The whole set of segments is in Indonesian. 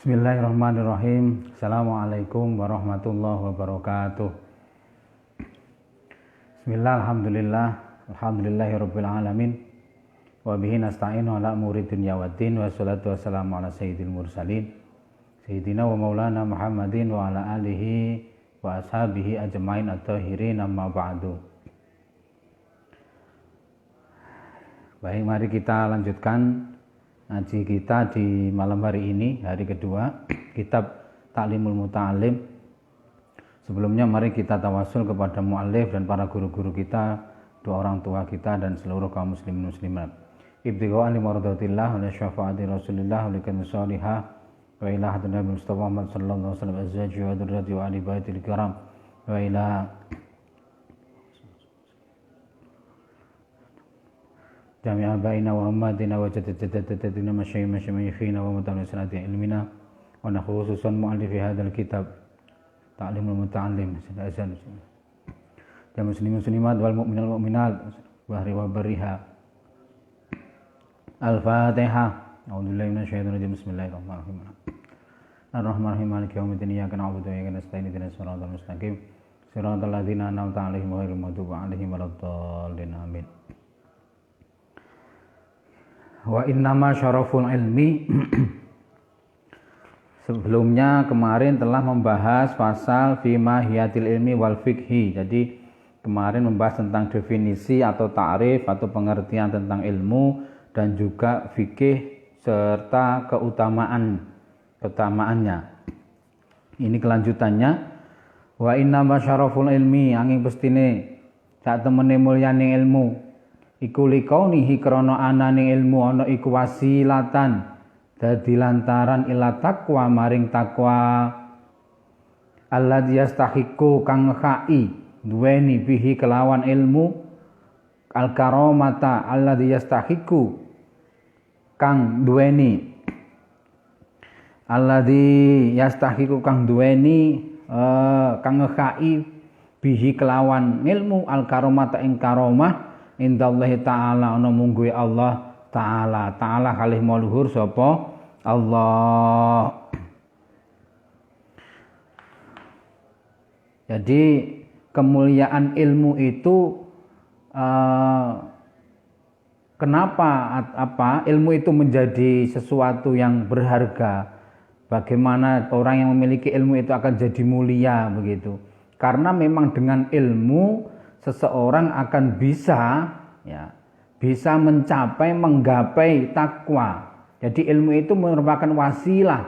Bismillahirrahmanirrahim. Assalamualaikum warahmatullahi wabarakatuh. Bismillah, alhamdulillahirabbil alamin. Wa bihi nasta'inu ala umuri dunya waddin, wassalatu wassalamu ala sayyidil mursalin sayyidina wa maulana Muhammadin wa ala alihi wa ashabihi ajmain at-tahirin, amma ba'du. Baik, mari kita lanjutkan ngaji kita di malam hari ini, hari kedua, kitab Ta'limul Muta'allim. Sebelumnya mari kita tawasul kepada mu'allif dan para guru-guru kita, dua orang tua kita dan seluruh kaum muslimin muslimat. Ibtigha'an li mardatillah wa syafaati Rasulillah wa likan salihah wa ila hadratin Nabi Mustafa Muhammad sallallahu alaihi wasallam azwaji wa dzurriyyati wa ali baitil kiram wa ila jami'a baina wa ummatina wa jaddatina masyayikhina wa mutamil sanati ilmina wa nakhususan mu'allifi hadzal kitab Ta'limul Muta'allim ya muslimin muslimat wal mu'minal mu'minat bahri wa bariha. Al-Fatihah. A'udzubillahi minasyaitonir rajim. Bismillahirrahmanirrahim. Ar-Rahmanir-Rahim. Maliki yaumiddin. Iyyaka na'budu wa iyyaka nasta'in. Ihdinas siratal mustaqim. Siratal ladzina an'amta 'alaihim ghairil maghdubi 'alaihim waladdallin. Amin. Wa innama syaraful ilmi. Sebelumnya kemarin telah membahas pasal fi mahiyatil ilmi wal fiqhi. Jadi kemarin membahas tentang definisi atau ta'rif atau pengertian tentang ilmu dan juga fikih serta keutamaannya. Ini kelanjutannya. Wa innama syaraful ilmi, angin pestine sak temene mulyane ilmu iku likaunihi krana anane ilmu ana iku wasilatan dadi lantaran ila taqwa maring takwa alladzi yastahiqu kang khai duweni bihi kelawan ilmu al karamata alladzi yastahiqu kang duweni alladzi yastahiqu kang duweni kang khai bihi kelawan ilmu al karamata ing karamah indallahi ta'ala ana mungguhe Allah ta'ala kalih maluhur sapa Allah. Jadi kemuliaan ilmu itu kenapa ilmu itu menjadi sesuatu yang berharga? Bagaimana orang yang memiliki ilmu itu akan jadi mulia begitu? Karena memang dengan ilmu seseorang akan bisa mencapai, menggapai takwa. Jadi ilmu itu merupakan wasilah.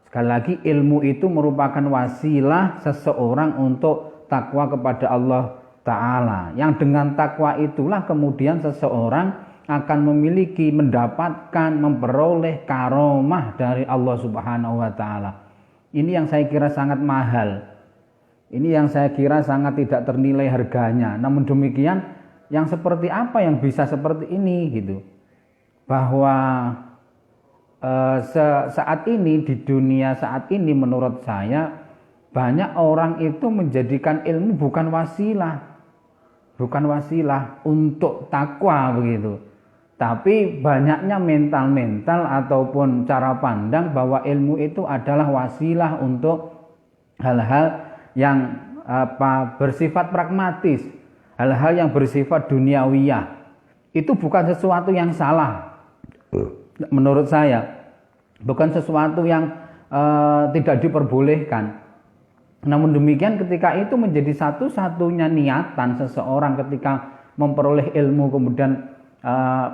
Sekali lagi, ilmu itu merupakan wasilah seseorang untuk takwa kepada Allah Ta'ala. Yang dengan takwa itulah kemudian seseorang akan mendapatkan, memperoleh karomah dari Allah Subhanahu wa Ta'ala. Ini yang saya kira sangat mahal. Ini yang saya kira sangat tidak ternilai harganya. Namun demikian, yang seperti apa yang bisa seperti ini gitu? Bahwa saat ini di dunia saat ini menurut saya banyak orang itu menjadikan ilmu bukan wasilah untuk takwa begitu. Tapi banyaknya mental ataupun cara pandang bahwa ilmu itu adalah wasilah untuk hal-hal yang bersifat pragmatis, hal-hal yang bersifat duniawiyah. Itu bukan sesuatu yang salah menurut saya, bukan sesuatu yang tidak diperbolehkan. Namun demikian ketika itu menjadi satu-satunya niatan seseorang ketika memperoleh ilmu, kemudian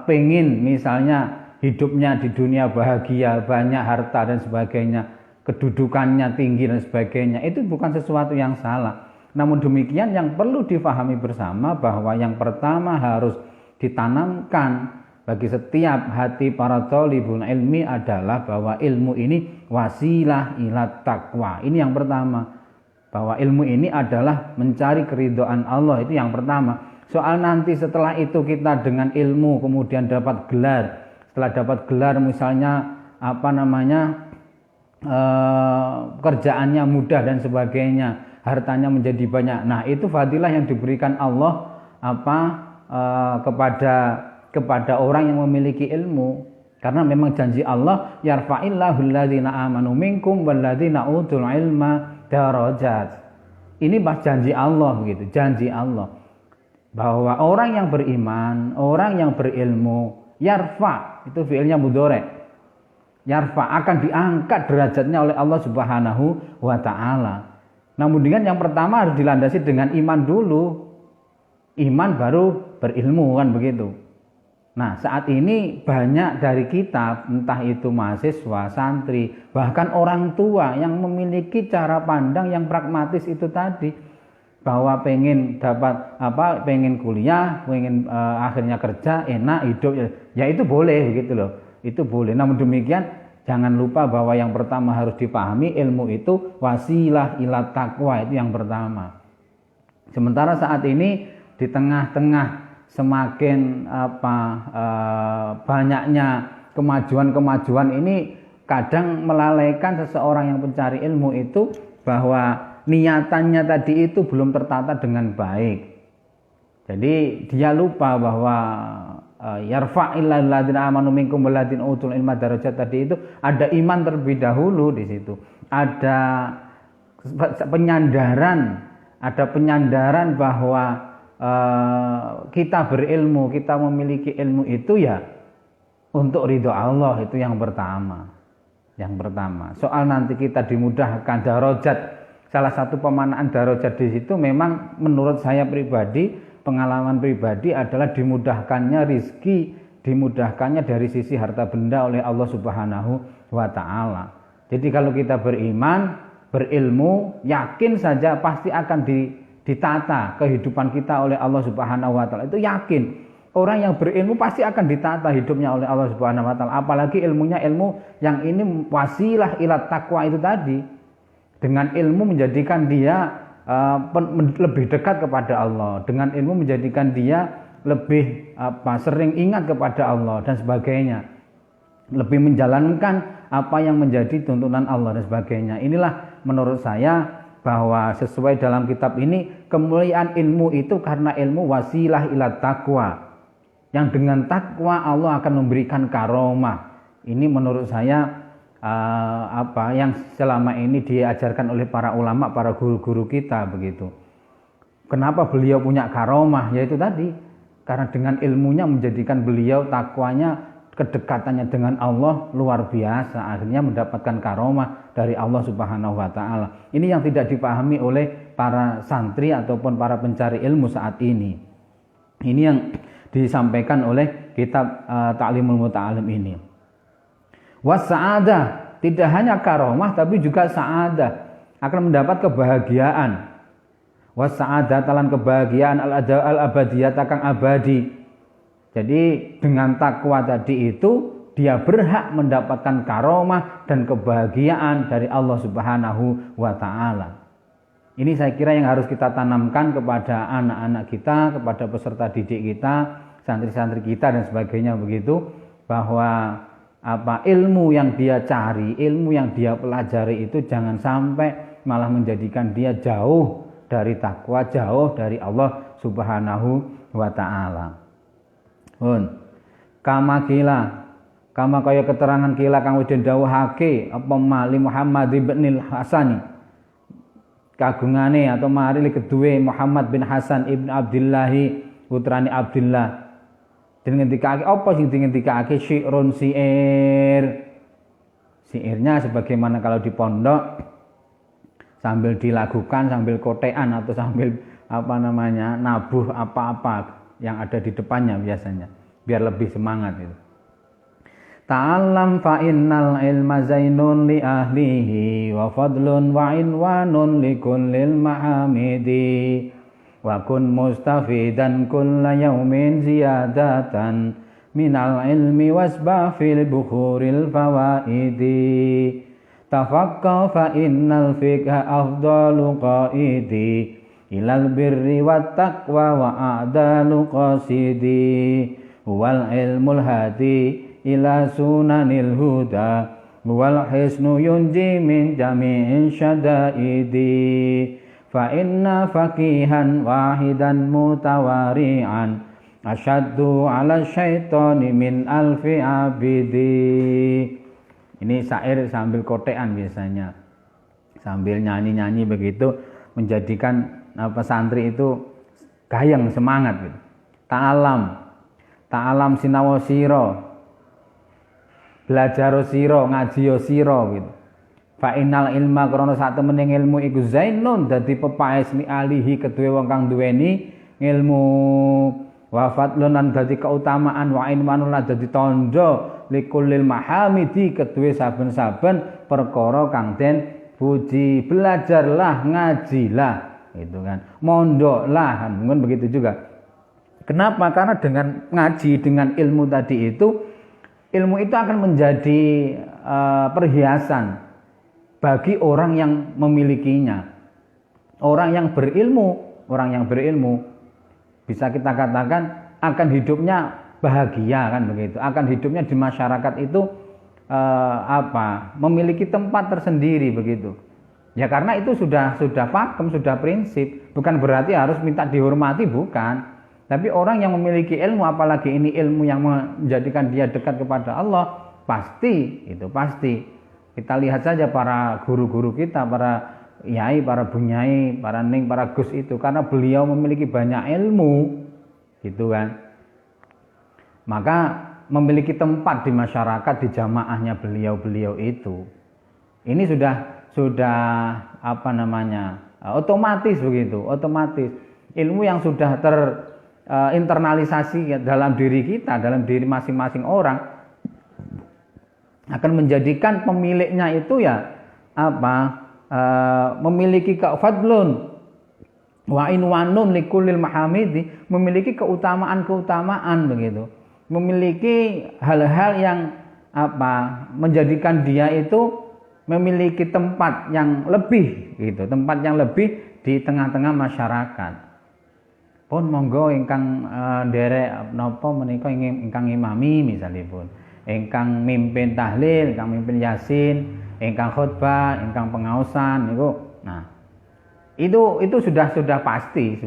pengen misalnya hidupnya di dunia bahagia, banyak harta dan sebagainya, kedudukannya tinggi dan sebagainya, itu bukan sesuatu yang salah. Namun demikian yang perlu difahami bersama bahwa yang pertama harus ditanamkan bagi setiap hati para thalibul ilmi adalah bahwa ilmu ini wasilah ila taqwa. Ini yang pertama, bahwa ilmu ini adalah mencari keridhaan Allah, itu yang pertama. Soal nanti setelah itu kita dengan ilmu kemudian dapat gelar, setelah dapat gelar misalnya kerjaannya mudah dan sebagainya, hartanya menjadi banyak. Nah, itu fadilah yang diberikan Allah kepada orang yang memiliki ilmu. Karena memang janji Allah, yarfa'illahu alladzina amanu minkum walladzina utul ilma darajat. Ini pas janji Allah gitu, janji Allah. Bahwa orang yang beriman, orang yang berilmu, yarfa, itu fi'ilnya mudhari'. Yarfa akan diangkat derajatnya oleh Allah Subhanahu wa taala. Namun dengan yang pertama harus dilandasi dengan iman dulu. Iman baru berilmu, kan begitu. Nah, saat ini banyak dari kita, entah itu mahasiswa, santri, bahkan orang tua yang memiliki cara pandang yang pragmatis itu tadi, bahwa pengen dapat pengen kuliah, pengen akhirnya kerja, enak hidup, ya itu boleh begitu loh. Itu boleh. Namun demikian jangan lupa bahwa yang pertama harus dipahami, ilmu itu wasilah ila taqwa, itu yang pertama. Sementara saat ini di tengah-tengah semakin banyaknya kemajuan-kemajuan ini kadang melalaikan seseorang yang mencari ilmu itu bahwa niatannya tadi itu belum tertata dengan baik. Jadi dia lupa bahwa yarfa'illahul ladzina amanu minkum walladzina utul ilma darajat tadi itu ada iman terlebih dahulu di situ. Ada penyandaran bahwa kita berilmu, kita memiliki ilmu itu ya untuk ridho Allah, itu yang pertama. Yang pertama. Soal nanti kita dimudahkan darajat, salah satu pemanaan darajat di situ memang menurut saya pribadi, pengalaman pribadi adalah dimudahkannya rizki, dimudahkannya dari sisi harta benda oleh Allah Subhanahu wa taala. Jadi kalau kita beriman, berilmu, yakin saja pasti akan ditata kehidupan kita oleh Allah Subhanahu wa taala. Itu yakin. Orang yang berilmu pasti akan ditata hidupnya oleh Allah Subhanahu wa taala. Apalagi ilmunya ilmu yang ini wasilah ila taqwa itu tadi. Dengan ilmu menjadikan dia lebih dekat kepada Allah. Dengan ilmu menjadikan dia lebih sering ingat kepada Allah dan sebagainya. Lebih menjalankan apa yang menjadi tuntunan Allah dan sebagainya. Inilah menurut saya bahwa sesuai dalam kitab ini kemuliaan ilmu itu karena ilmu wasilah ila taqwa. Yang dengan takwa Allah akan memberikan karomah. Ini menurut saya yang selama ini diajarkan oleh para ulama, para guru-guru kita begitu. Kenapa beliau punya karomah? Yaitu tadi karena dengan ilmunya menjadikan beliau takwanya, kedekatannya dengan Allah luar biasa, akhirnya mendapatkan karomah dari Allah Subhanahu wa taala. Ini yang tidak dipahami oleh para santri ataupun para pencari ilmu saat ini. Ini yang disampaikan oleh kitab Ta'limul Muta'alim ini. Wasa'adah, tidak hanya karomah tapi juga sa'adah, akan mendapat kebahagiaan. Wasa'adah talan kebahagiaan al-abadiyat akan abadi. Jadi dengan takwa tadi itu dia berhak mendapatkan karomah dan kebahagiaan dari Allah Subhanahu wa taala. Ini saya kira yang harus kita tanamkan kepada anak-anak kita, kepada peserta didik kita, santri-santri kita dan sebagainya begitu, bahwa ilmu yang dia cari, ilmu yang dia pelajari itu jangan sampai malah menjadikan dia jauh dari takwa, jauh dari Allah Subhanahu wa taala. Kama kaya keterangan kila kang wis dawuhake apa mali Muhammad ibn Hasani kagungane atau mari kedue Muhammad bin Hasan ibn Abdullah putrane Abdullah. Dingendikake apa sing dingendikake syi'run syairnya sebagaimana kalau di pondok sambil dilakukan, sambil kotean atau sambil nabuh apa-apa yang ada di depannya biasanya biar lebih semangat itu. Ta'allam fa innal ilma zainun li ahlihi wa fadlun wa inwanun li kullil mahamidi wa kun mustafidan kulla yawmin ziyadatan minal ilmi wasba fil bukhuril fawaidi tafaqqa fa innal fiqha afdalu qaidi ilal birri wat taqwa wa a'dalu qasidi wal ilmul hadi ila sunanil huda wal hisnu yunji min jami'in syadaidi fa inna faqihan wahidan mutawari'an asyaddu 'ala syaitani min alfi abidi. Ini syair sambil kotekan biasanya. Sambil nyanyi-nyanyi begitu menjadikan santri itu gayeng semangat gitu. Ta'alam sinawa sira. Belajar sira, ngaji sira gitu. Fa innal ilma krana sak temene ilmu iku zainun dadi pepaes li alihi kedue wong kang duweni ilmu. Wa fadlun lan dadi keutamaan wa inmanun lan dadi tandha likulil mahamidi kedue saben-saben perkara kang den puji. Belajarlah, ngajilah gitu kan. Mondoklah kan mungkin begitu juga. Kenapa? Karena dengan ngaji, dengan ilmu tadi itu, ilmu itu akan menjadi perhiasan bagi orang yang memilikinya. Orang yang berilmu bisa kita katakan akan hidupnya bahagia kan begitu. Akan hidupnya di masyarakat itu memiliki tempat tersendiri begitu. Ya karena itu sudah pakem, sudah prinsip. Bukan berarti harus minta dihormati, bukan. Tapi orang yang memiliki ilmu, apalagi ini ilmu yang menjadikan dia dekat kepada Allah, pasti. Kita lihat saja para guru-guru kita, para yai, para bunyai, para ning, para gus itu, karena beliau memiliki banyak ilmu, gitu kan. Maka memiliki tempat di masyarakat, di jamaahnya beliau itu. Ini sudah otomatis begitu, otomatis. Ilmu yang sudah internalisasi dalam diri kita, dalam diri masing-masing orang, akan menjadikan pemiliknya itu memiliki fadlun wa inwanun likulil mahamidi, memiliki keutamaan begitu, memiliki hal-hal yang menjadikan dia itu memiliki tempat yang lebih gitu, tempat yang lebih di tengah-tengah masyarakat. Pun monggo ingkang nderek napa menika ingkang imami misalipun, ingkang mimpin tahlil, ingkang mimpin yasin, ingkang khutbah, ingkang pengaosan niku. Nah, itu sudah pasti.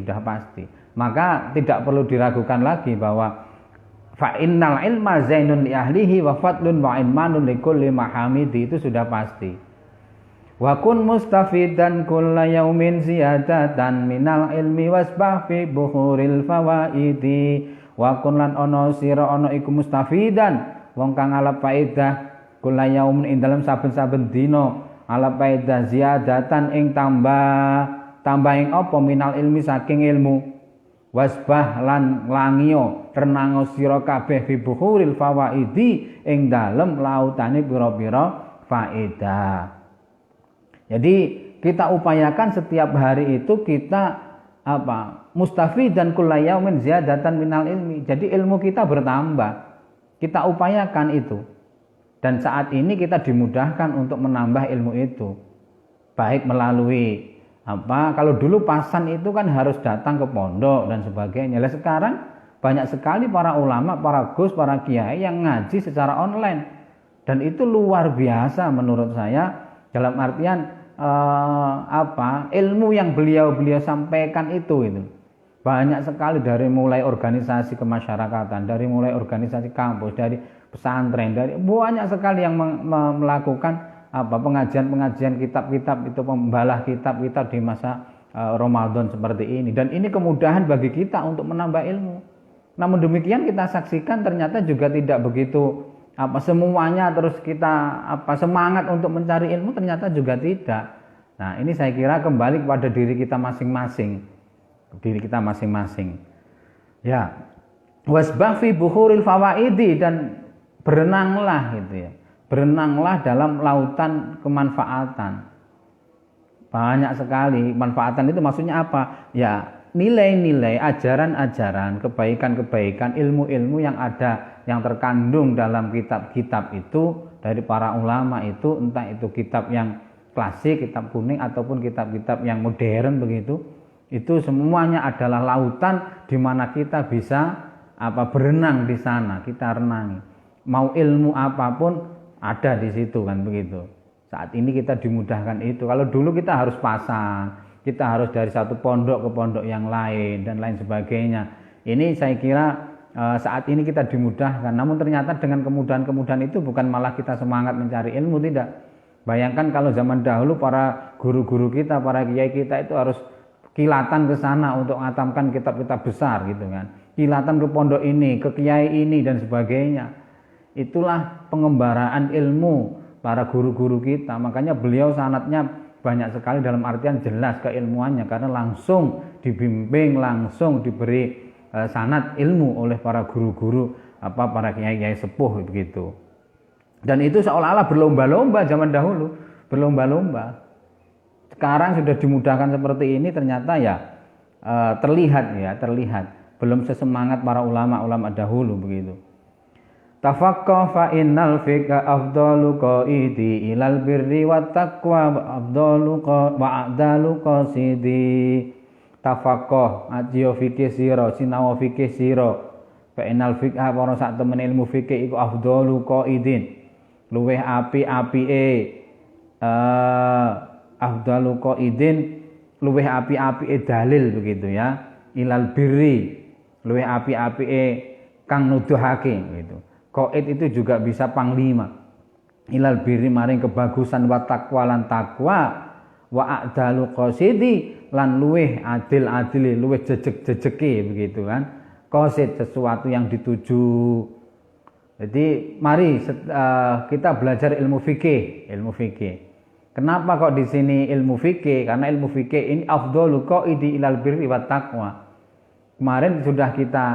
Maka tidak perlu diragukan lagi bahwa fa innal ilma zainun li ahlihi wa fadlun wa imanun likulli mahamidi, itu sudah pasti. Wa kun mustafidan kulla yaumin ziyadatan minal ilmi wasbah fi buhuril fawaidi. Wa kun lan ana sira ana iku mustafidan wong kang alap faedah kulla yaumin ing dalem saben-saben dina, alap faedah ziyadatan ing tambah ing apa minal ilmi saking ilmu. Wasbah lan langio renang sira kabeh fi buhuril fawaidi ing dalem lautane pira-pira faedah. Jadi kita upayakan setiap hari itu kita mustafidan kulla yaumin ziyadatan minal ilmi. Jadi ilmu kita bertambah. Kita upayakan itu. Dan saat ini kita dimudahkan untuk menambah ilmu itu. Baik melalui kalau dulu pasan itu kan harus datang ke pondok dan sebagainya. Lah sekarang banyak sekali para ulama, para gus, para kiai yang ngaji secara online. Dan itu luar biasa menurut saya, dalam artian ilmu yang beliau sampaikan itu banyak sekali, dari mulai organisasi kemasyarakatan, dari mulai organisasi kampus, dari pesantren, dari banyak sekali yang melakukan pengajian kitab-kitab itu, pembalah kitab-kitab di masa Ramadan seperti ini. Dan ini kemudahan bagi kita untuk menambah ilmu. Namun demikian kita saksikan ternyata juga tidak begitu semuanya terus kita semangat untuk mencari ilmu, ternyata juga tidak. Nah, ini saya kira kembali kepada diri kita masing-masing. Ya. Wasbah fi buhuril fawaidi, dan berenanglah gitu ya. Berenanglah dalam lautan kemanfaatan. Banyak sekali manfaatan itu, maksudnya apa? Ya, nilai-nilai, ajaran-ajaran, kebaikan-kebaikan, ilmu-ilmu yang ada, yang terkandung dalam kitab-kitab itu dari para ulama itu, entah itu kitab yang klasik, kitab kuning, ataupun kitab-kitab yang modern begitu, itu semuanya adalah lautan di mana kita bisa berenang di sana, kita renangi. Mau ilmu apapun ada di situ kan begitu. Saat ini kita dimudahkan itu. Kalau dulu kita harus pasang, kita harus dari satu pondok ke pondok yang lain dan lain sebagainya. Ini saya kira saat ini kita dimudahkan. Namun ternyata dengan kemudahan-kemudahan itu bukan malah kita semangat mencari ilmu, tidak. Bayangkan kalau zaman dahulu para guru-guru kita, para kiai kita itu harus kilatan ke sana untuk ngatamkan kitab-kitab besar gitu kan. Kilatan ke pondok ini, ke kiai ini dan sebagainya. Itulah pengembaraan ilmu para guru-guru kita. Makanya beliau sanatnya banyak sekali dalam artian jelas keilmuannya karena langsung dibimbing, langsung diberi sanad ilmu oleh para guru-guru para kiai-kiai sepuh begitu. Dan itu seolah-olah berlomba-lomba zaman dahulu, berlomba-lomba. Sekarang sudah dimudahkan seperti ini, ternyata ya terlihat belum sesemangat para ulama-ulama dahulu begitu. Tafaqqah fa innal fiqha afdalu qaidi ilal birri wat taqwa afdalu wa a'dalu qasidi. Tafaqqah ajiyo fikih sira, sinau fikih sira. Fa innal fiqha para sak temen ilmu fikih iku afdalu qaidin. Luweh api-apike afdalu qaidin, luweh api-apike dalil begitu ya. Ilal birri, luweh api-apike kang nuduhake gitu. Qaid itu juga bisa panglima. Ilal birri maring kebagusan wa taqwa lan takwa, wa a'dalu qasidi lan luweh adil-adile, luweh jejeg-jejeke begitu kan. Qasid sesuatu yang dituju. Jadi mari kita belajar ilmu fikih, Kenapa kok di sini ilmu fikih? Karena ilmu fikih ini afdhalu qaidi ilal birri wat taqwa. Kemarin sudah kita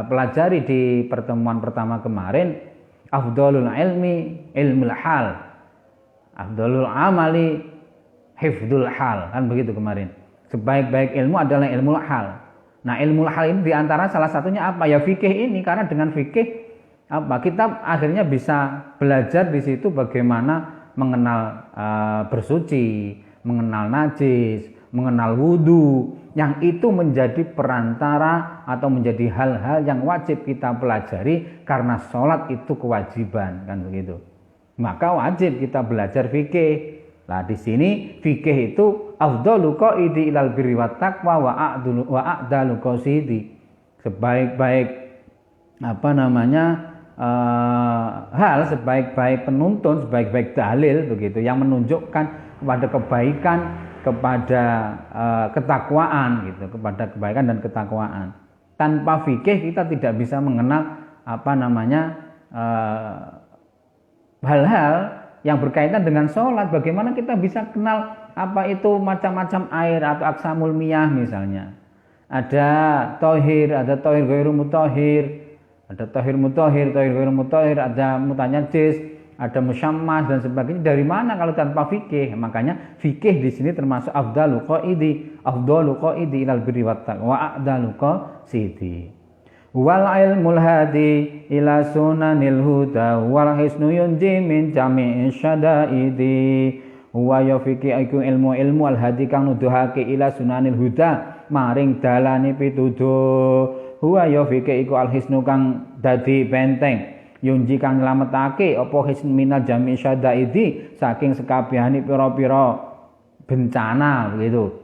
pelajari di pertemuan pertama kemarin, afdhalul ilmi ilmul hal. Afdhalul amali hifdzul hal, kan begitu kemarin. Sebaik-baik ilmu adalah ilmul hal. Nah, ilmul hal ini diantara salah satunya apa? Ya fikih ini, karena dengan fikih kita akhirnya bisa belajar di situ bagaimana mengenal bersuci, mengenal najis, mengenal wudu, yang itu menjadi perantara atau menjadi hal-hal yang wajib kita pelajari karena sholat itu kewajiban, kan begitu. Maka wajib kita belajar fikih. Nah, di sini fikih itu afdalu qaidi ilal birri wat taqwa wa a'dalu qasidi. Sebaik-baik hal, sebaik-baik penuntun, sebaik-baik dalil begitu yang menunjukkan kepada kebaikan, kepada ketakwaan gitu, kepada kebaikan dan ketakwaan. Tanpa fikih kita tidak bisa mengenal hal-hal yang berkaitan dengan sholat. Bagaimana kita bisa kenal apa itu macam-macam air atau aksamul miyah misalnya. Ada tohir, ada tohir ghairu mutahhir, ada tohir mutahhir, tohir ghairu mutahhir, ada mutanajjis, ada musyammas dan sebagainya. Dari mana kalau tanpa fikih? Makanya fikih di sini termasuk afdalu qaidi ilal birri wat taqwa wa a'dalu qasidi. Wal ilmul hadi ila sunanil huda wal hisnu yunji min jami'i syadaidi. Wa ya fikih iku ilmu al hadi kang nuduhake ila sunanil huda maring dalane pituduh. Huwa ya fikih iku al hisnu kang dadi benteng yunji kang nyelametake apa hisn minal jami syadaidi saking sekabehane pira-pira bencana begitu.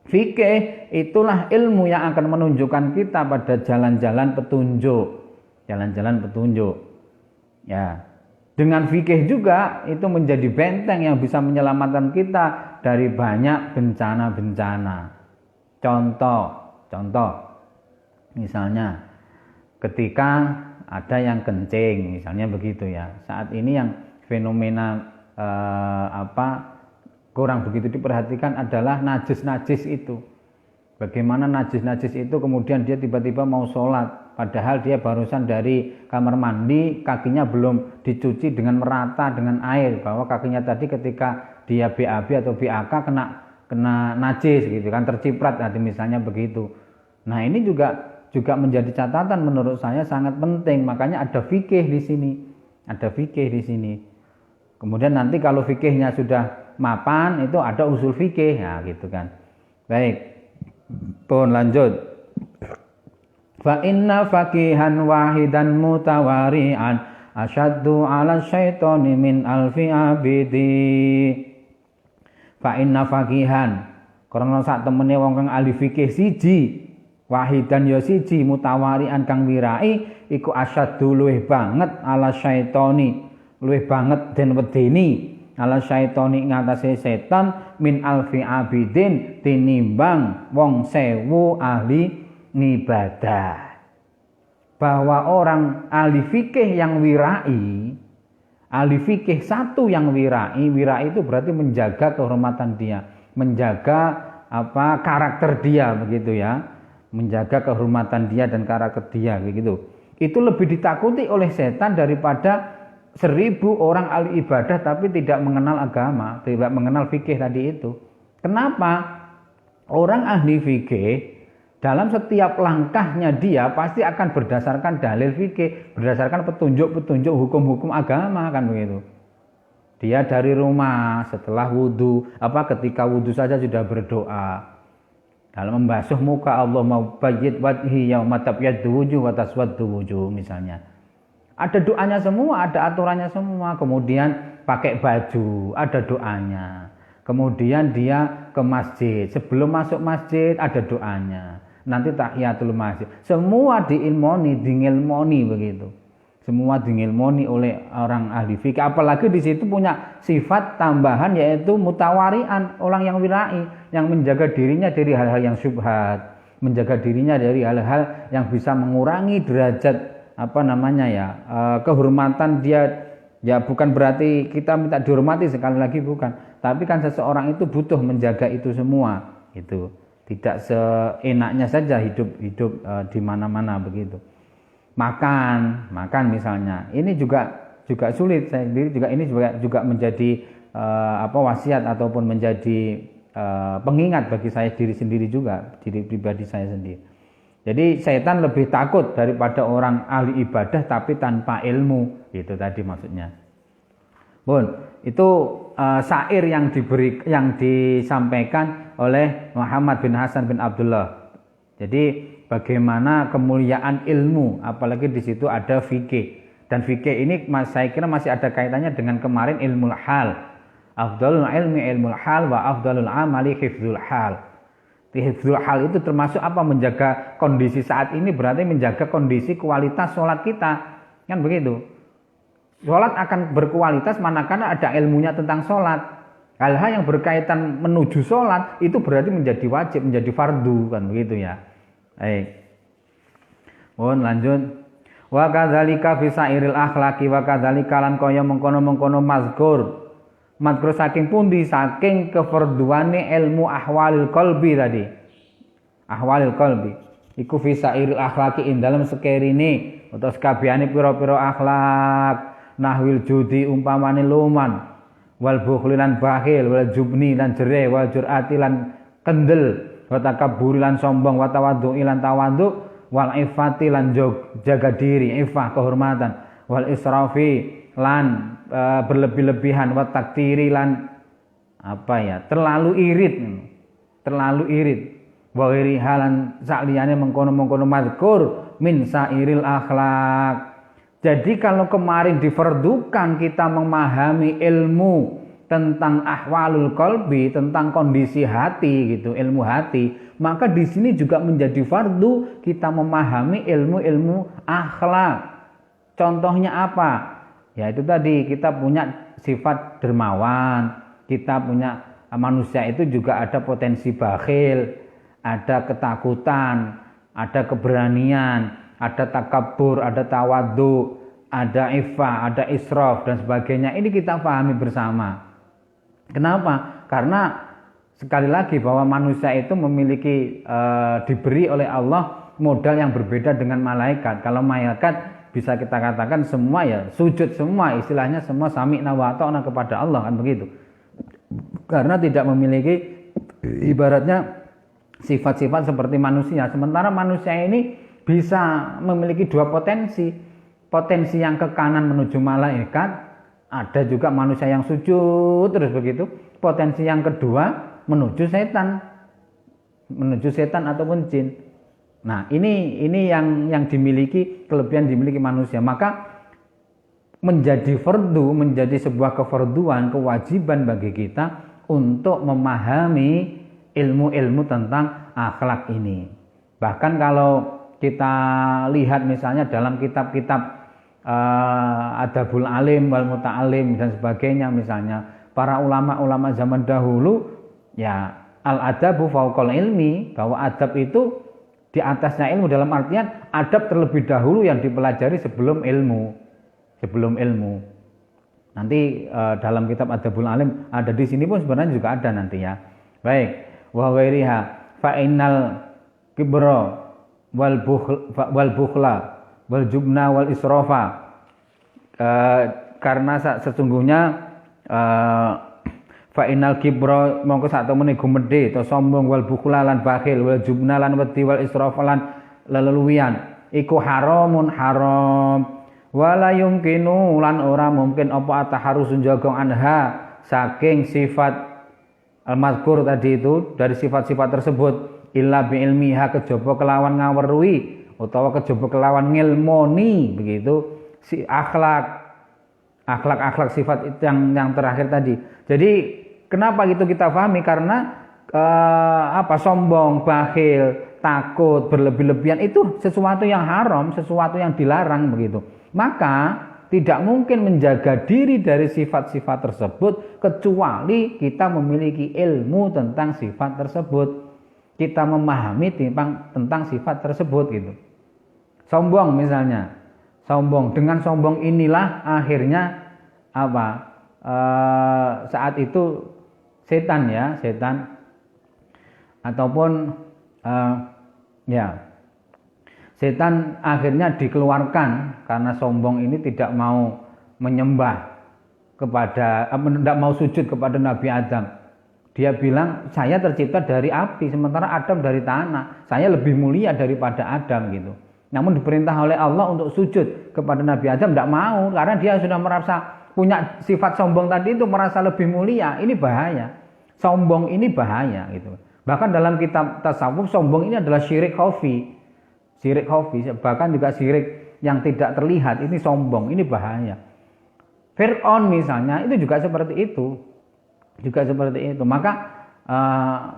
Fikih itulah ilmu yang akan menunjukkan kita pada jalan-jalan petunjuk. Ya. Dengan fikih juga itu menjadi benteng yang bisa menyelamatkan kita dari banyak bencana-bencana. Contoh, misalnya ketika ada yang kencing, misalnya begitu ya. Saat ini yang fenomena kurang begitu diperhatikan adalah najis-najis itu. Bagaimana najis-najis itu kemudian dia tiba-tiba mau sholat, padahal dia barusan dari kamar mandi, kakinya belum dicuci dengan merata dengan air, bahwa kakinya tadi ketika dia BAB atau BAK kena najis gitu kan, terciprat tadi misalnya begitu. Nah, ini juga menjadi catatan menurut saya sangat penting. Makanya ada fikih di sini. Kemudian nanti kalau fikihnya sudah mapan, itu ada usul fikih, ya gitu kan. Baik, pun lanjut. Fa inna faqihan wahidan mutawari'an asyaddu 'ala syaitani min alfi abidi. Fa inna faqihan, karena sak temene wong kang ahli fikih siji, wahidan ya siji mutawarian kang wirai iku asyaddu luwih banget ala syaitoni luwih banget den wedeni ala syaitoni ngatasé setan min alfi abidin tinimbang wong 1000 ahli ngibadah. Bahwa orang ahli fikih yang wirai, ahli fikih satu yang wirai itu berarti menjaga kehormatan dia, menjaga karakter dia begitu ya, menjaga kehormatan dia dan karakter dia begitu. Itu lebih ditakuti oleh setan daripada 1000 orang ahli ibadah tapi tidak mengenal agama, tidak mengenal fikih tadi itu. Kenapa? Orang ahli fikih dalam setiap langkahnya dia pasti akan berdasarkan dalil fikih, berdasarkan petunjuk-petunjuk hukum-hukum agama kan begitu. Dia dari rumah setelah wudhu, ketika wudhu saja sudah berdoa. Dalam membasuh muka Allah mau bayyid wajhi yauma tabyaddu wujuh wa taswaddu wujuh misalnya. Ada doanya semua, ada aturannya semua. Kemudian pakai baju, ada doanya. Kemudian dia ke masjid, sebelum masuk masjid ada doanya. Nanti tahiyatul masjid. Semua diilmoni begitu. Semua diilmoni oleh orang ahli fikih. Apalagi di situ punya sifat tambahan yaitu mutawarian, orang yang wirai, yang menjaga dirinya dari hal-hal yang syubhat, menjaga dirinya dari hal-hal yang bisa mengurangi derajat kehormatan dia. Ya bukan berarti kita minta dihormati, sekali lagi bukan. Tapi kan seseorang itu butuh menjaga itu semua, itu. Tidak seenaknya saja hidup di mana-mana begitu. Makan misalnya. Ini juga sulit. Saya sendiri juga ini juga menjadi wasiat ataupun menjadi pengingat bagi saya diri sendiri juga, diri pribadi saya sendiri. Jadi setan lebih takut daripada orang ahli ibadah tapi tanpa ilmu, itu tadi maksudnya. Itu syair yang disampaikan oleh Muhammad bin Hasan bin Abdullah. Jadi bagaimana kemuliaan ilmu, apalagi di situ ada fikih. Dan fikih ini saya kira masih ada kaitannya dengan kemarin ilmul hal. Afdalul ilmi ilmul hal wa afdalul amali hifdzul hal. Hifdzul hal itu termasuk menjaga kondisi saat ini, berarti menjaga kondisi kualitas sholat kita. Kan begitu. Sholat akan berkualitas manakala ada ilmunya tentang sholat. Hal-hal yang berkaitan menuju sholat itu berarti menjadi wajib, menjadi fardu kan begitu ya. Lanjut. Wa kadzalika fi sairil akhlaqi wa kadzalika lan kaya mengkono-mengkono mazkur saking pundi saking kefarduane ilmu ahwalil qalbi tadi. Ahwalil qalbi iku fi sairil akhlaqi ing dalem sekerine utawa sakabehane pira-pira akhlak, nahwil judi umpamane luman, wal bukhli lan bakhil, wal jubni lan jere, wal jur'ati lan kendel, wa takabburi lan sombong, wa tawaddu'i lan tawaddu, wal iffati lan jaga diri, iffah kehormatan, wal israfi lan berlebih-lebihan, wa taktiri lan terlalu irit, wa ghairi halan sakliyane mengkono-mengkono mazkur min sairil akhlak. Jadi kalau kemarin difardukan kita memahami ilmu tentang ahwalul qalbi, tentang kondisi hati gitu, ilmu hati, maka di sini juga menjadi fardu kita memahami ilmu-ilmu akhlak. Contohnya apa? Ya itu tadi, kita punya sifat dermawan, kita punya manusia itu juga ada potensi bakhil, ada ketakutan, ada keberanian, ada takabur, ada tawadhu, ada iffah, ada israf dan sebagainya. Ini kita pahami bersama. Kenapa? Karena sekali lagi bahwa manusia itu memiliki diberi oleh Allah modal yang berbeda dengan malaikat. Kalau malaikat bisa kita katakan semua ya sujud semua, istilahnya semua sami'na wa ata'na kepada Allah kan begitu. Karena tidak memiliki ibaratnya sifat-sifat seperti manusia. Sementara manusia ini bisa memiliki dua potensi yang ke kanan menuju malaikat, ada juga manusia yang sujud terus begitu. Potensi yang kedua menuju setan ataupun jin. Nah ini yang dimiliki, kelebihan dimiliki manusia. Maka menjadi fardu, menjadi sebuah kefarduan, kewajiban bagi kita untuk memahami ilmu-ilmu tentang akhlak ini. Bahkan kalau kita lihat misalnya dalam kitab-kitab Adabul Alim wal Muta'alim dan sebagainya, misalnya para ulama-ulama zaman dahulu, ya al-adabu fauqal ilmi, bahwa adab itu di atasnya ilmu, dalam artian adab terlebih dahulu yang dipelajari sebelum ilmu. Nanti dalam kitab Adabul Alim ada, di sini pun sebenarnya juga ada nanti ya. Baik, wa ghairiha fa innal kibra wal bukhla wal jubna wal israfa, karena sesungguhnya fa innal kibra mongko sak temene gumedhe to sombong, wal bukhla lan bakhil, wal jubna lan wedi, wal israfa lan leleluwian iku haramun haram, wala yumkinu lan ora mungkin apa ataharusun jagong anha saking sifat al-mazkur tadi itu, dari sifat-sifat tersebut, illa bi ilmiha kejaba kelawan ngaweruhi utawa kejaba kelawan ngilmoni, begitu si akhlak sifat itu yang terakhir tadi. Jadi kenapa gitu kita pahami, karena sombong, bakhil, takut, berlebih-lebihan itu sesuatu yang haram, sesuatu yang dilarang begitu. Maka tidak mungkin menjaga diri dari sifat-sifat tersebut kecuali kita memiliki ilmu tentang sifat tersebut. Kita memahami tentang sifat tersebut gitu. Sombong misalnya, dengan sombong inilah akhirnya saat itu setan ataupun setan akhirnya dikeluarkan karena sombong ini tidak mau menyembah tidak mau sujud kepada Nabi Adam. Dia bilang, saya tercipta dari api sementara Adam dari tanah, saya lebih mulia daripada Adam gitu. Namun diperintah oleh Allah untuk sujud kepada Nabi Adam, tidak mau, karena dia sudah merasa punya sifat sombong tadi itu, merasa lebih mulia. Ini bahaya, sombong ini bahaya gitu. Bahkan dalam kitab tasawuf, sombong ini adalah syirik khafi, bahkan juga syirik yang tidak terlihat. Ini sombong, ini bahaya. Fir'aun misalnya itu juga seperti itu, Maka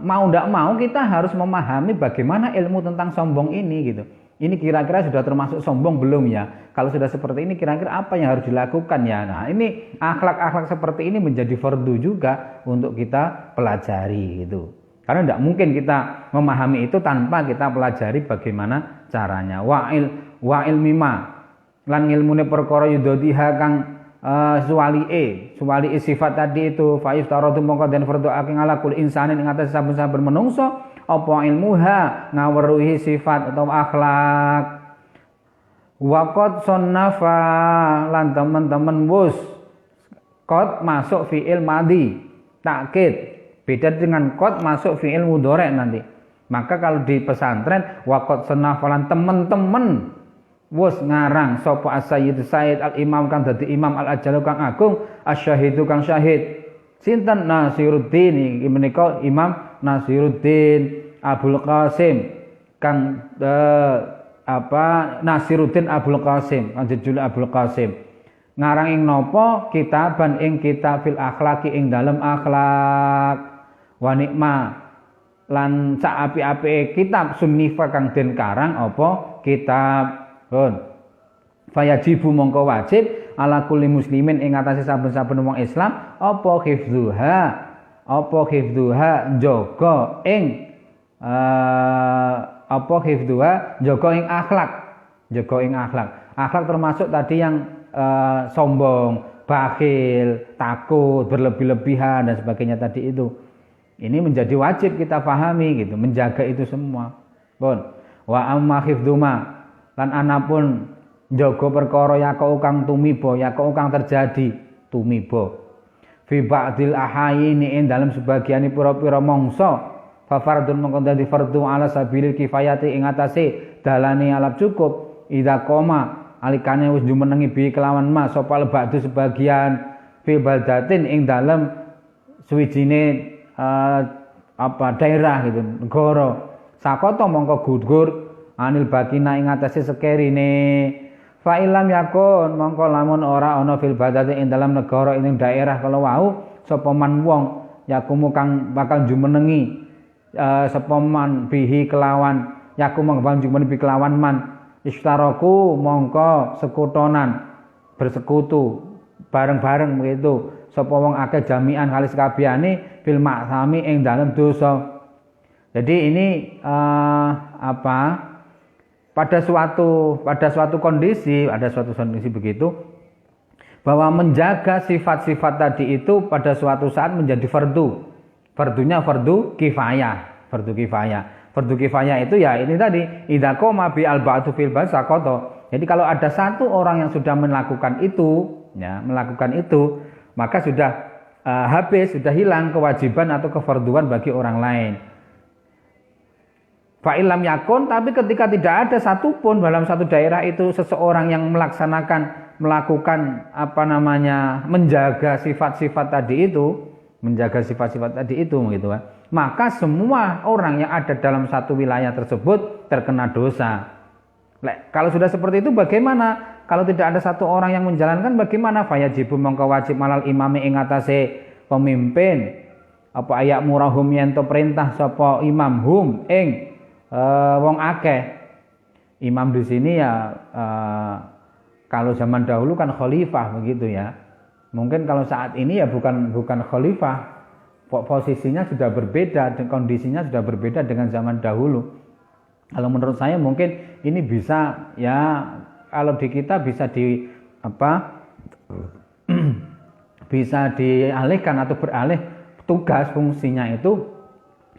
mau tidak mau kita harus memahami bagaimana ilmu tentang sombong ini gitu. Ini kira-kira sudah termasuk sombong belum ya? Kalau sudah seperti ini kira-kira apa yang harus dilakukan ya? Nah, ini akhlak-akhlak seperti ini menjadi fardu juga untuk kita pelajari gitu. Karena tidak mungkin kita memahami itu tanpa kita pelajari bagaimana caranya. Wa ilmima lan ilmune perkara yudodiha kang suwali sifat tadi itu, fa iftaratu mongko den fardu aking ala kul insanin ing atas saben-saben menungso apa ilmuha ngaweruhi sifat atau akhlak. Waqad sonnafa lan teman-teman wus qad masuk fi'il madhi takkid. Beda dengan qad masuk fi'il mudhari nanti. Maka kalau di pesantren waqad sonnafa lan teman-teman wus ngarang sapa as-sayyid Said al-imam kang dadi imam al-ajalu kang agung, asy-syahidu kang syahid. Sinten Nasiruddin iki menika Imam Nasiruddin Abdul Qasim kang Nasiruddin Abdul Qasim, judul Abdul Qasim. Ngarang ing napa? Kitaban ing kitab fil akhlaqi ing dalem akhlak. Wa nikma lan sak api-apike kitab sunnifa kang den karang apa kitab fayajibu mongko wajib ala kulli muslimin ing atase saben-saben wong Islam apa hifdzuha jaga ing akhlak. Akhlak termasuk tadi yang sombong, bakhil, takut, berlebih-lebihan dan sebagainya tadi itu. Ini menjadi wajib kita pahami gitu, menjaga itu semua. Wa amma hifdzuma lan anapun jaga perkara yakau kang tumiba, yakau kang terjadi tumiba fi ba'dil ahayini ing dalam sebagian pira-pira mangsa fa fardun mongko dadi fardhu ala sabilil kifayati ing atase dalane alap cukup idza qoma alikane wis jumenengi bi kelawan mas sapa ba'du sebagian fi baldatin ing dalam suwijine daerah gitu, negara sakota mongko gugur anil bakina ing atase sekerine fa ilam yakun mongko lamun ora ana fil badati ing dalam negara ing daerah kala wau sapa man wong yakumu kang bakal jumenengi sapa man bihi kelawan yaku mongko jumen kelawan man istaraku mongko sekutonan bersekutu bareng-bareng begitu sapa wong akeh jami'an halis kabehane fil ma'sami ing dalem dosa. Jadi ini pada suatu kondisi begitu bahwa menjaga sifat-sifat tadi itu pada suatu saat menjadi fardu. Fardunya fardu kifayah. Fardu kifayah itu ya ini tadi idza qoma bi al-ba'du fil basaqata. Jadi kalau ada satu orang yang sudah melakukan itu, maka sudah habis, sudah hilang kewajiban atau kefarduan bagi orang lain. Fa'ilam yakun, tapi ketika tidak ada satupun dalam satu daerah itu seseorang yang melakukan menjaga sifat-sifat tadi itu, gitu kan. Maka semua orang yang ada dalam satu wilayah tersebut terkena dosa. Kalau sudah seperti itu bagaimana? Kalau tidak ada satu orang yang menjalankan bagaimana? Fayajibu mongko wajib malal imami ing atase pemimpin apa ayak murahum yen to perintah sapa imam hum ing wong akeh. Imam di sini ya kalau zaman dahulu kan khalifah begitu ya. Mungkin kalau saat ini ya bukan khalifah. Posisinya sudah berbeda dan kondisinya sudah berbeda dengan zaman dahulu. Kalau menurut saya mungkin ini bisa ya kalau di kita bisa bisa dialihkan atau beralih tugas fungsinya itu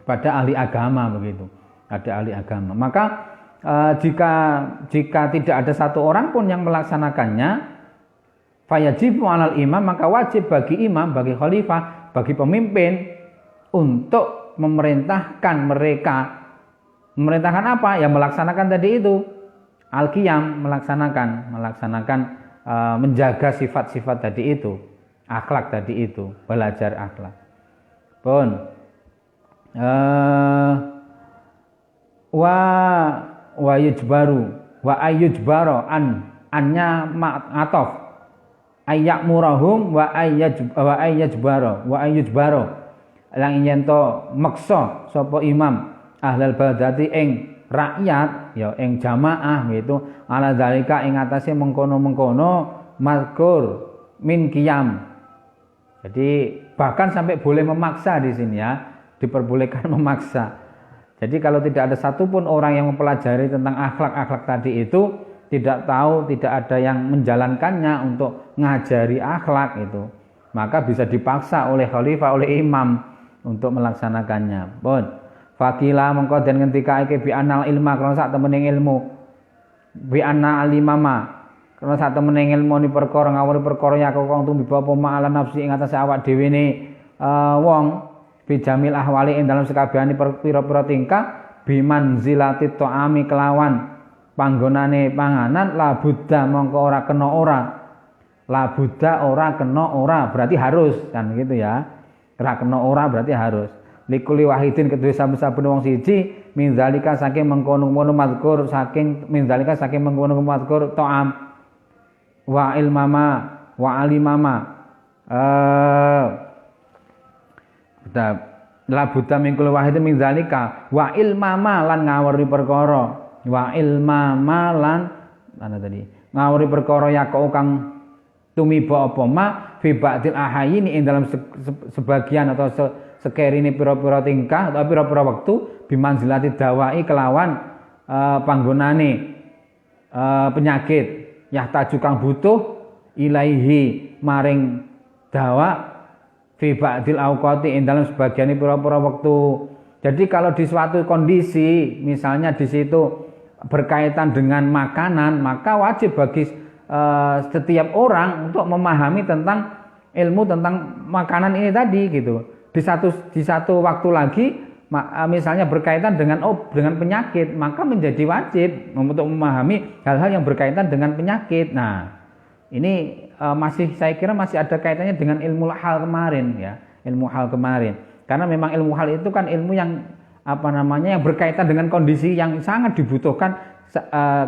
pada ahli agama begitu. Ada ahli agama. Maka jika tidak ada satu orang pun yang melaksanakannya, fayajibu 'alal imam, maka wajib bagi imam, bagi khalifah, bagi pemimpin untuk memerintahkan mereka. Memerintahkan apa? Ya melaksanakan tadi itu. Al-qiyam, melaksanakan menjaga sifat-sifat tadi itu. Akhlak tadi itu, belajar akhlak. Pun wa yujbaru wa ayyujbaro annya ma'atof ayak murahum wa ayyujbaro lang yen to meksa sapa imam ahlal baldati ing rakyat ya ing jamaah gitu ala zalika ing atase mengkono-mengkono mazkur min qiyam. Jadi bahkan sampai boleh memaksa di sini ya, diperbolehkan memaksa. Jadi kalau tidak ada satupun orang yang mempelajari tentang akhlak-akhlak tadi itu, tidak tahu, tidak ada yang menjalankannya untuk ngajari akhlak itu, maka bisa dipaksa oleh khalifah, oleh imam untuk melaksanakannya. Pun fakila mengko den ngendikaake bi anal ilma karena sak temening ilmu, bi anna alimama karena sak temening ilmu ni perkara ngawuri perkara ya kok tumbi apa ma'ala nafsi ing atase awak dhewe ne wong bijamil ahwali ing dalam sekabehane pira-pira tingkah bimanzilati ta'ami kelawan panggonane panganan la buddha mongko ora kena ora. La buddha ora kena ora berarti harus kan gitu ya. Ora kena ora berarti harus. Likuli wahidin kedue saben-saben wong siji min zalika saking mengkono-kono mazkur saking min zalika saking mengkono-kono mazkur ta'am wa ilmama wa alimama la buddha mingkul wahid min zalika wa ilmama lan ngawuri perkara wa ilmama lan ana tadi ngawuri perkara ya kang tumiba apa ma fi ba'dil ahayini ing dalam sebagian atau sekerine pira-pira tingkah atau pira-pira wektu bimanzilati dawai kelawan panggonane penyakit yahtaju kang butuh ilaihi maring dawa fi ba'dil awqati ing dalam sebagian pira-pira waktu. Jadi kalau di suatu kondisi misalnya di situ berkaitan dengan makanan, maka wajib bagi setiap orang untuk memahami tentang ilmu tentang makanan ini tadi gitu. Di satu waktu lagi misalnya berkaitan dengan penyakit, maka menjadi wajib untuk memahami hal-hal yang berkaitan dengan penyakit. Nah, ini saya kira masih ada kaitannya dengan ilmu hal kemarin ya, ilmu hal kemarin. Karena memang ilmu hal itu kan ilmu yang yang berkaitan dengan kondisi yang sangat dibutuhkan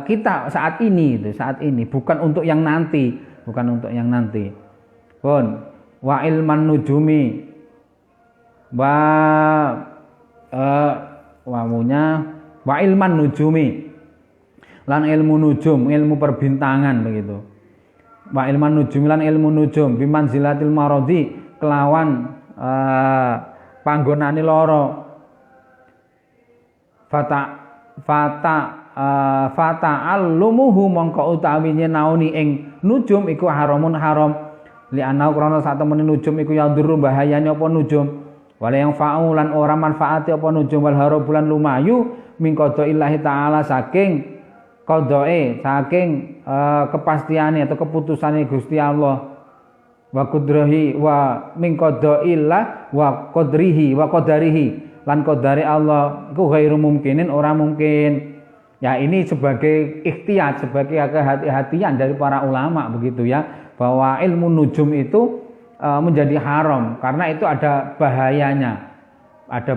kita saat ini, bukan untuk yang nanti, Pun wa ilman nujumi wawunya Wa ilman nujumi, lan ilmu nujum, ilmu perbintangan begitu. Wa ilman nujumi lan ilmu nujum bimanzilatil maradi, kelawan panggonane lara. Fata allumuhu mongko utawi nyenaoni ing nujum iku haramun haram li ana krana sak temene nujum iku yadurru bahayane apa nujum wala yang faulan ora manfaati apa nujum wal harabulan lumayu min qadaillahi taala saking qadae saking kepastiane atau keputusane Gusti Allah wa qudrahi wa min qadaillah wa qadrihi wa qadarihi lan qadari Allah iku ghairu mungkinin ora mungkin. Ya ini sebagai ikhtiyat, sebagai kehati-hatian dari para ulama begitu ya, bahwa ilmu nujum itu menjadi haram karena itu ada bahayanya. Ada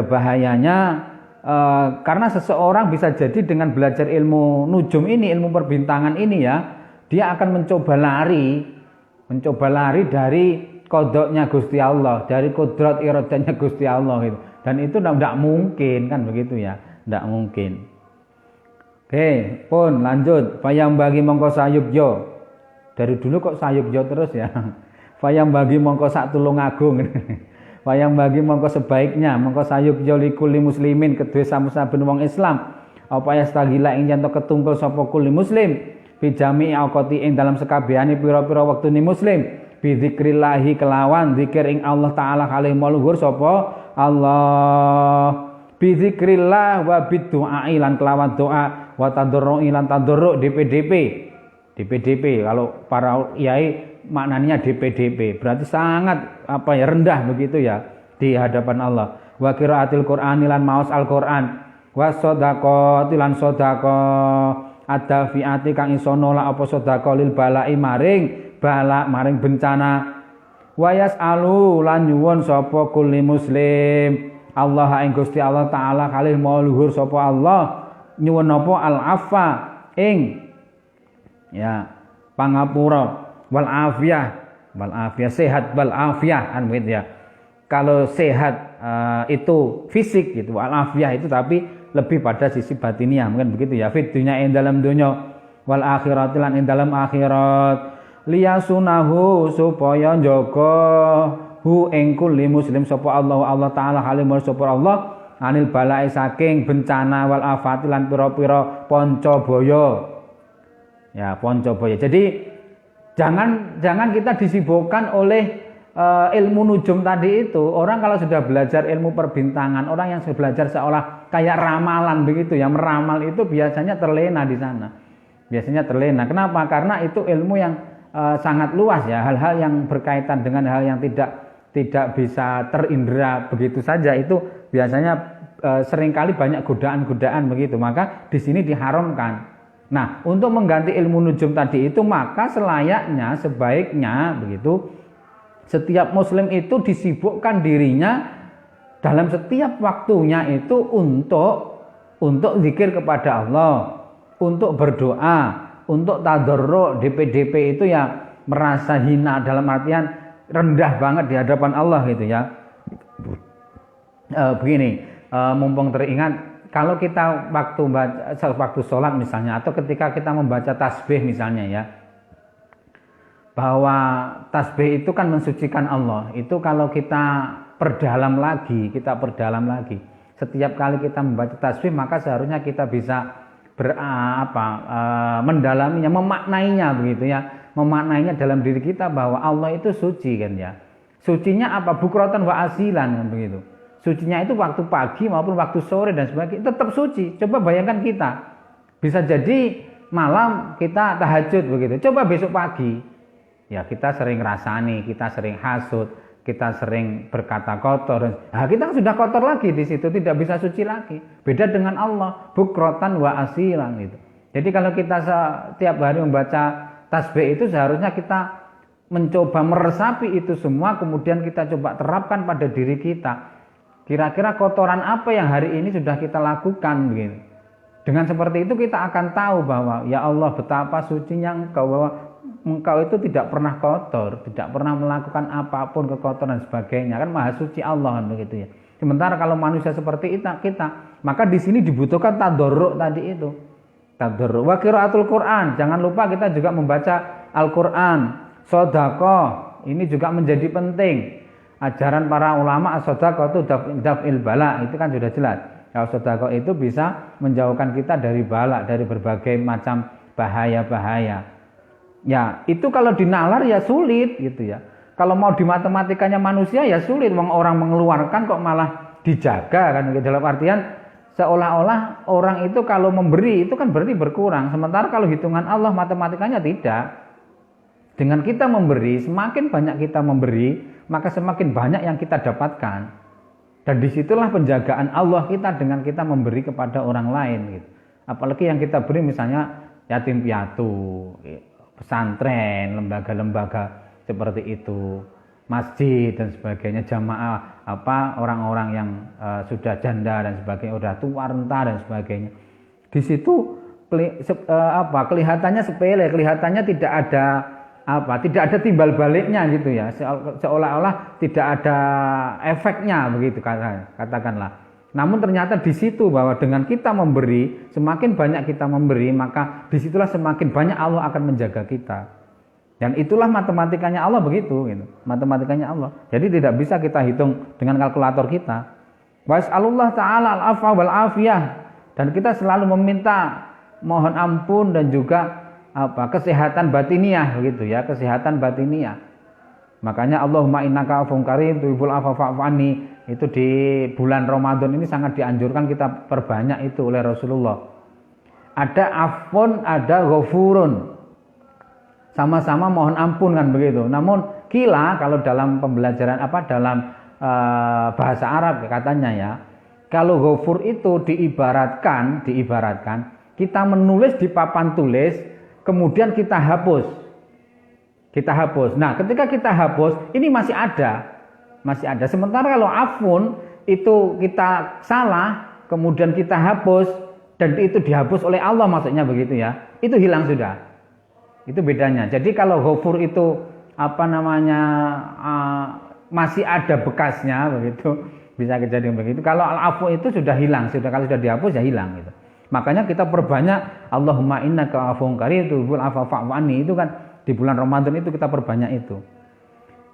bahayanya karena seseorang bisa jadi dengan belajar ilmu nujum ini, ilmu perbintangan ini ya, dia akan mencoba lari dari kodoknya Gusti Allah, dari kodrat iradanya Gusti Allah gitu. Dan itu tidak mungkin kan begitu ya, tidak mungkin. Oke, pun lanjut. Fayam bagi mongko sayubjo. Dari dulu kok sayubjo terus ya. Fayam bagi mongko sak tulung agung. Fayam bagi mongko sebaiknya mongko sayubjo likuli muslimin kedue saben wong Islam. Apa ya stagila ing yen ketungkul sapa kuli muslim. Bijami auqati ing dalam sekabehane pira-pira wektune muslim. Bizikrillahi kelawan zikir ing Allah taala kalih maluhur sapa Allah bizikrillah wa bidu'ai lan kelawan doa wa tadarrui lan tadarru DPDP kalau para kiai maknanya DPDP berarti sangat rendah begitu ya di hadapan Allah wa qiraatil qur'ani lan maos Al-Qur'an wa shadaqati lan sedekah ada fiati kang iso nolak apa sedekah lil balai maring bencana wayas alu lan nyuwun sapa kulli muslim Allah ing Gusti Allah taala kalih maha luhur sapa Allah nyuwun apa al afa ing ya pangapura wal afiyah sehat wal afiyah kan begitu ya kalau sehat itu fisik gitu wal afiyah itu tapi lebih pada sisi batiniah mungkin begitu ya fit dunya ing dalam dunya wal akhirat lan ing dalam akhirat liyasunahu supaya njaga hu ing kulli muslim sapa Allah taala halimur sapa Allah anil balai saking bencana wal afati lan pira-pira pancabaya ya pancabaya. Jadi jangan kita disibukkan oleh ilmu nujum tadi itu. Orang kalau sudah belajar ilmu perbintangan, orang yang sudah belajar seolah kayak ramalan begitu ya, meramal itu biasanya terlena di sana. Biasanya terlena. Kenapa? Karena itu ilmu yang sangat luas ya, hal-hal yang berkaitan dengan hal yang tidak bisa terindra begitu saja itu biasanya seringkali banyak godaan-godaan begitu. Maka di sini diharamkan. Nah, untuk mengganti ilmu nujum tadi itu maka sebaiknya begitu setiap muslim itu disibukkan dirinya dalam setiap waktunya itu untuk zikir kepada Allah, untuk berdoa, untuk tadarru DPDP itu ya merasa hina dalam artian rendah banget di hadapan Allah gitu ya. Begini, mumpung teringat kalau kita waktu sholat misalnya atau ketika kita membaca tasbih misalnya ya, bahwa tasbih itu kan mensucikan Allah. Itu kalau kita perdalam lagi. Setiap kali kita membaca tasbih maka seharusnya kita bisa mendalaminya, memaknainya begitu ya, memaknainya dalam diri kita bahwa Allah itu suci kan ya. Sucinya apa? Bukratan wa asilan kan begitu. Sucinya itu waktu pagi maupun waktu sore dan sebagainya tetap suci. Coba bayangkan kita bisa jadi malam kita tahajud begitu. Coba besok pagi ya kita sering rasani, kita sering hasud, kita sering berkata kotor. Nah, kita sudah kotor lagi di situ, tidak bisa suci lagi. Beda dengan Allah, bukrotan wa asilan gitu. Jadi kalau kita setiap hari membaca tasbih itu seharusnya kita mencoba meresapi itu semua, kemudian kita coba terapkan pada diri kita. Kira-kira kotoran apa yang hari ini sudah kita lakukan begitu. Dengan seperti itu kita akan tahu bahwa ya Allah betapa sucinya Engkau, bahwa Engkau itu tidak pernah kotor, tidak pernah melakukan apapun kekotoran dan sebagainya, kan maha suci Allah kan begitu ya. Sementara kalau manusia seperti kita, maka di sini dibutuhkan tadarruk tadi itu. Tadarruk. Wa qiraatul Quran. Jangan lupa kita juga membaca Al-Quran. Sedekah. Ini juga menjadi penting. Ajaran para ulama sedekah itu daf'il bala, itu kan sudah jelas. Kalau sedekah itu bisa menjauhkan kita dari bala, dari berbagai macam bahaya-bahaya. Ya, itu kalau dinalar ya sulit gitu ya. Kalau mau di matematikanya manusia ya sulit, orang mengeluarkan kok malah dijaga kan, dalam artian seolah-olah orang itu kalau memberi itu kan berarti berkurang. Sementara kalau hitungan Allah matematikanya tidak. Dengan kita memberi, semakin banyak kita memberi, maka semakin banyak yang kita dapatkan. Dan disitulah penjagaan Allah kita dengan kita memberi kepada orang lain gitu. Apalagi yang kita beri misalnya yatim piatu, pesantren, lembaga-lembaga seperti itu, masjid dan sebagainya, jamaah orang-orang yang sudah janda dan sebagainya, sudah tua renta dan sebagainya. Di situ kelihatannya sepele, kelihatannya tidak ada timbal baliknya gitu ya, seolah-olah tidak ada efeknya begitu katakanlah. Namun ternyata di situ bahwa dengan kita memberi, semakin banyak kita memberi, maka disitulah semakin banyak Allah akan menjaga kita. Dan itulah matematikanya Allah begitu gitu. Matematikanya Allah. Jadi tidak bisa kita hitung dengan kalkulator kita. Was'alullah ta'ala al-afwa wal afiyah. Dan kita selalu meminta mohon ampun dan juga kesehatan batiniah begitu ya, kesehatan batiniah. Makanya Allahumma innaka afuwwun karim tuhibbul afwa fa'fu anni. Itu di bulan Ramadan ini sangat dianjurkan kita perbanyak itu oleh Rasulullah. Ada afun, ada ghafurun. Sama-sama mohon ampun kan begitu. Namun kila kalau dalam pembelajaran dalam bahasa Arab katanya ya, kalau ghafur itu diibaratkan kita menulis di papan tulis, kemudian kita hapus. Nah, ketika kita hapus, ini masih ada. Sementara kalau afun itu kita salah, kemudian kita hapus dan itu dihapus oleh Allah maksudnya begitu ya. Itu hilang sudah. Itu bedanya. Jadi kalau ghafur itu masih ada bekasnya begitu, bisa kejadian begitu. Kalau al-afu itu sudah hilang, kalau sudah dihapus ya hilang gitu. Makanya kita perbanyak Allahumma innaka afuwwun karim tuhibbul afwa fa'fu anni, itu kan di bulan Ramadan itu kita perbanyak itu.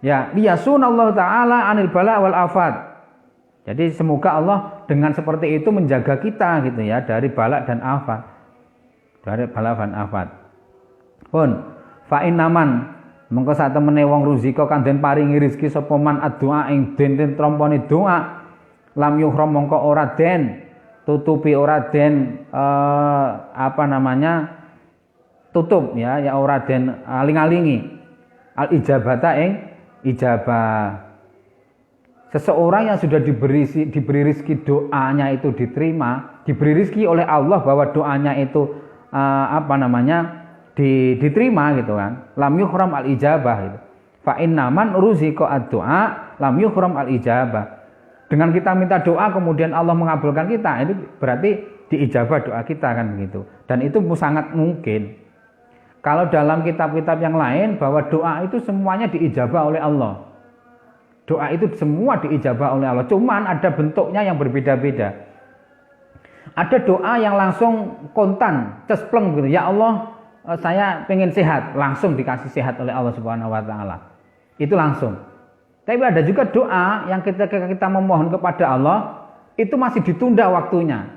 Ya, liyasunallahu taala anil bala wal afat. Jadi semoga Allah dengan seperti itu menjaga kita gitu ya dari bala dan afat. Pun fa innaman mengko sak temene wong ruzika kang den paringi rezeki sapa man addu'a ing den trompone doa lam yuhram mongko ora den tutupi, ora den tutup ya ora den aling-alingi al ijabata ing ijabah. Seseorang yang sudah diberi rezeki doanya itu diterima, diberi rezeki oleh Allah bahwa doanya itu diterima gitu kan. Lam yuhram al ijabah gitu. Fa innaman ruziqa ad-du'a lam yuhram al ijabah. Dengan kita minta doa kemudian Allah mengabulkan kita, itu berarti diijabah doa kita kan begitu. Dan itu sangat mungkin. Kalau dalam kitab-kitab yang lain bahwa doa itu semuanya diijabah oleh Allah. Doa itu semua diijabah oleh Allah. Cuman ada bentuknya yang berbeda-beda. Ada doa yang langsung kontan, cespleng gitu. Ya Allah, saya pengen sehat, langsung dikasih sehat oleh Allah Subhanahu wa taala. Itu langsung. Tapi ada juga doa yang ketika kita memohon kepada Allah, itu masih ditunda waktunya.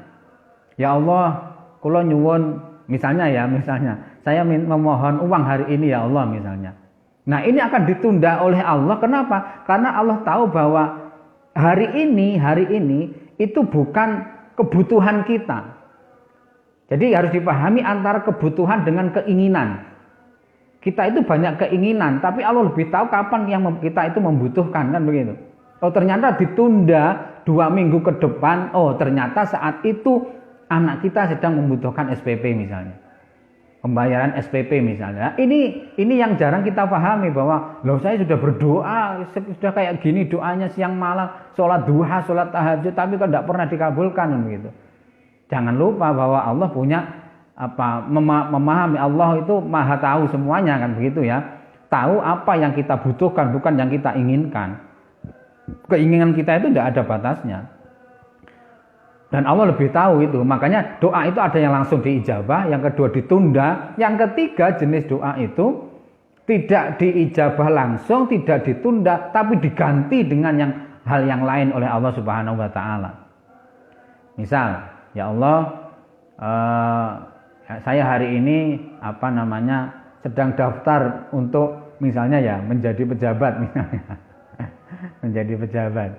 Ya Allah, kula nyuwun misalnya saya memohon uang hari ini ya Allah misalnya. Nah, ini akan ditunda oleh Allah. Kenapa? Karena Allah tahu bahwa hari ini itu bukan kebutuhan kita. Jadi harus dipahami antara kebutuhan dengan keinginan. Kita itu banyak keinginan, tapi Allah lebih tahu kapan yang kita itu membutuhkan kan begitu. Oh ternyata ditunda 2 minggu ke depan. Oh ternyata saat itu anak kita sedang membutuhkan SPP misalnya. Pembayaran SPP misalnya. Ini yang jarang kita pahami bahwa loh saya sudah berdoa, sudah kayak gini doanya siang malam, sholat duha, sholat tahajud, tapi kok tidak pernah dikabulkan begitu. Jangan lupa bahwa Allah punya memahami, Allah itu maha tahu semuanya kan begitu ya. Tahu apa yang kita butuhkan bukan yang kita inginkan. Keinginan kita itu tidak ada batasnya. Dan Allah lebih tahu itu. Makanya doa itu ada yang langsung diijabah, yang kedua ditunda, yang ketiga jenis doa itu tidak diijabah langsung, tidak ditunda, tapi diganti dengan hal yang lain oleh Allah Subhanahu wa taala. Misal, ya Allah, saya hari ini sedang daftar untuk misalnya ya menjadi pejabat misalnya. Menjadi pejabat.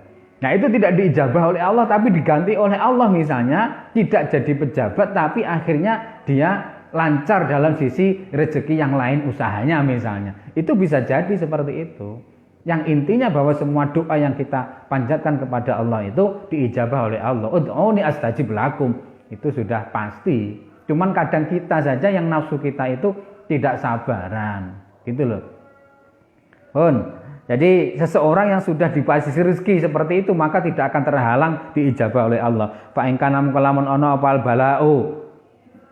Nah, itu tidak diijabah oleh Allah tapi diganti oleh Allah misalnya, tidak jadi pejabat tapi akhirnya dia lancar dalam sisi rezeki yang lain usahanya misalnya. Itu bisa jadi seperti itu. Yang intinya bahwa semua doa yang kita panjatkan kepada Allah itu diijabah oleh Allah. Ud'uni astajib lakum. Itu sudah pasti. Cuman kadang kita saja yang nafsu kita itu tidak sabaran. Gitu loh. Jadi seseorang yang sudah dibasisi rezeki seperti itu maka tidak akan terhalang diijabah oleh Allah. Fa in kana kalamun ana apa al-bala'u.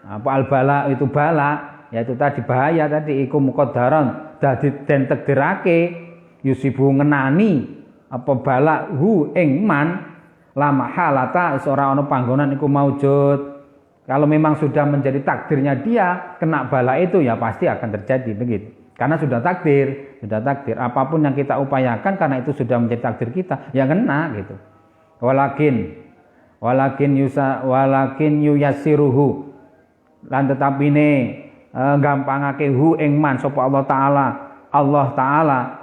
Apa al-bala itu bala, yaitu tadi bahaya tadi iku muqaddaran dadi den takdirake yusibu ngenani apa bala hu ing man la mahalata ora ana panggonan iku maujud. Kalau memang sudah menjadi takdirnya dia kena bala itu ya pasti akan terjadi begitu. Karena sudah takdir. Apapun yang kita upayakan karena itu sudah menjadi takdir kita, ya kena gitu. Walakin yuyassiruhu. Lan tetapine gampangake hu ing man sapa Allah Taala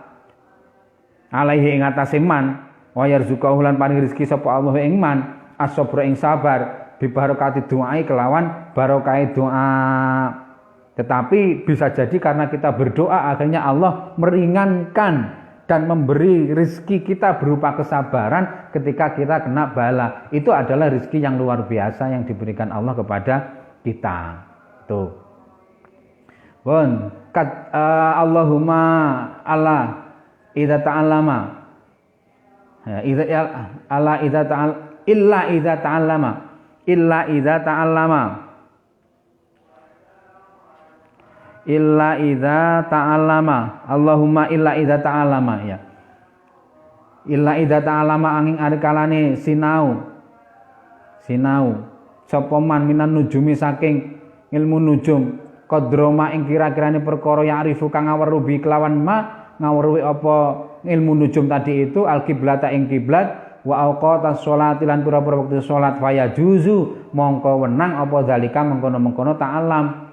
alaihi ing atase man wa yarzuqahu lan paring rezeki sapa Allah ing man as-sabra ing sabar bi barokati doa kelawan barokahe doa. Tetapi bisa jadi karena kita berdoa akhirnya Allah meringankan dan memberi rezeki kita berupa kesabaran ketika kita kena bala. Itu adalah rezeki yang luar biasa yang diberikan Allah kepada kita. Tuh. Allahumma Allah idza ta'allama. Ya, illa idza ta'allama. Allahumma illa idza ta'allama ya. Illa idza ta'allama angin arikalane sinau sapa man minan nujumi saking ilmu nujum qadroma ing kira-kirane perkara yang arifu kang ngaweruhi kelawan ngaweruhi apa ilmu nujum tadi itu al-qiblata ing kiblat wa awqatas sholati lan pira-pira wektu salat faya juzu mongko wenang apa zalika mengkono-mengkono ta'alam.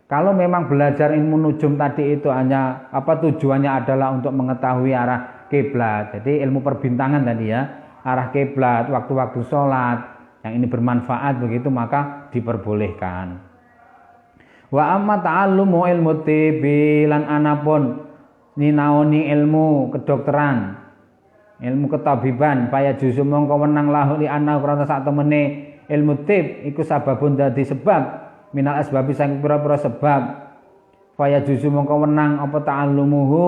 Kalau memang belajar ilmu nujum tadi itu hanya tujuannya adalah untuk mengetahui arah kiblat. Jadi ilmu perbintangan tadi ya, arah kiblat, waktu-waktu sholat, yang ini bermanfaat begitu maka diperbolehkan. Wa amma ta'allumu ilmu tibi lan anapun ninaoni ilmu kedokteran, ilmu ketabiban, faya juzu mongko wenang lahu li ana krana sak temene ilmu tib iku sababun dadi sebab minal asbabi saking pira-pira sebab faya juzu mongko wenang apa ta'allumuhu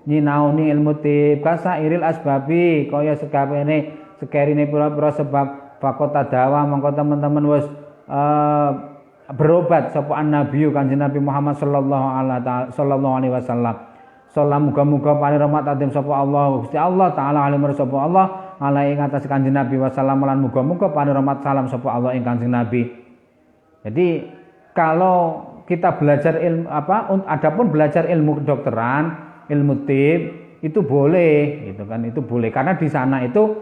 nyinaoni ilmu tib kasairil asbabi kaya sekerine pira-pira sebab fakota dawa mongko teman-teman wis berobat sapa annabiyu Kanjeng Nabi Muhammad sallallahu alaihi wasallam. Salam muga-muga paring rahmat adim sapa Allah Gusti Allah taala alim sapa Allah alaihi ing atas Kanjeng Nabi wasallam lan muga-muga paring rahmat salam sapa Allah ing Kanjeng Nabi. Jadi kalau kita belajar adapun belajar ilmu kedokteran, ilmu tib itu boleh, gitu kan? Itu boleh karena di sana itu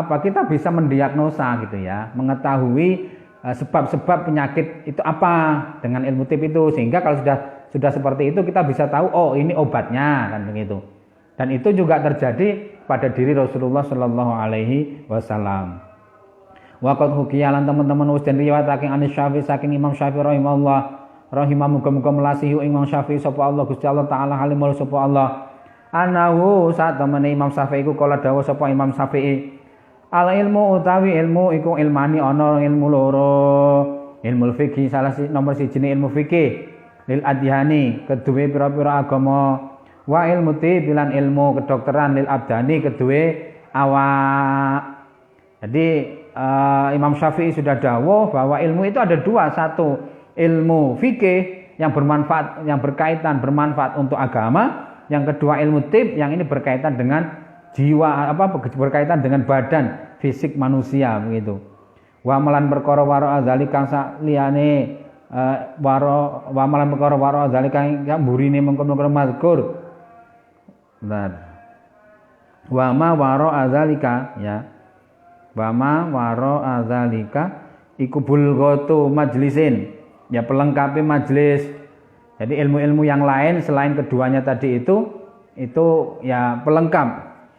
kita bisa mendiagnosa gitu ya, mengetahui sebab-sebab penyakit itu apa dengan ilmu tib itu sehingga kalau sudah seperti itu kita bisa tahu oh ini obatnya kan begitu. Dan itu juga terjadi pada diri Rasulullah Shallallahu alaihi wasallam. Waqat hukiyalan teman-teman wis den riwayatake Anis Syafi'i saking Imam Syafi'i rahimah muga-muga melasihi Imam Syafi'i sapa Allah Gusti Allah taala halimul sapa Allah anahu saat temene Imam Syafi'i iku kala dawuh sapa Imam Syafi'i al ilmu utawi ilmu iku ilmani ana ilmu loro ilmu fikih nomor 1 ilmu fikih lil adhani kedue pira-pira agama wa ilmu tibilan ilmu kedokteran lil abdani kedue awak. Jadi Imam Syafi'i sudah dawuh bahwa ilmu itu ada dua, satu ilmu fikih yang bermanfaat, yang berkaitan bermanfaat untuk agama, yang kedua ilmu tib yang ini berkaitan dengan jiwa berkaitan dengan badan fisik manusia begitu. Wa amalan perkara waro azali kang saliyane wa amalan perkara waro azali kang burine mengkono-kono mazkur. Benar. Wa ma waro azalika ya. Wa ma waro azalika iku bulghatu majlisin. Ya pelengkapi majlis. Jadi ilmu-ilmu yang lain selain keduanya tadi itu ya pelengkap.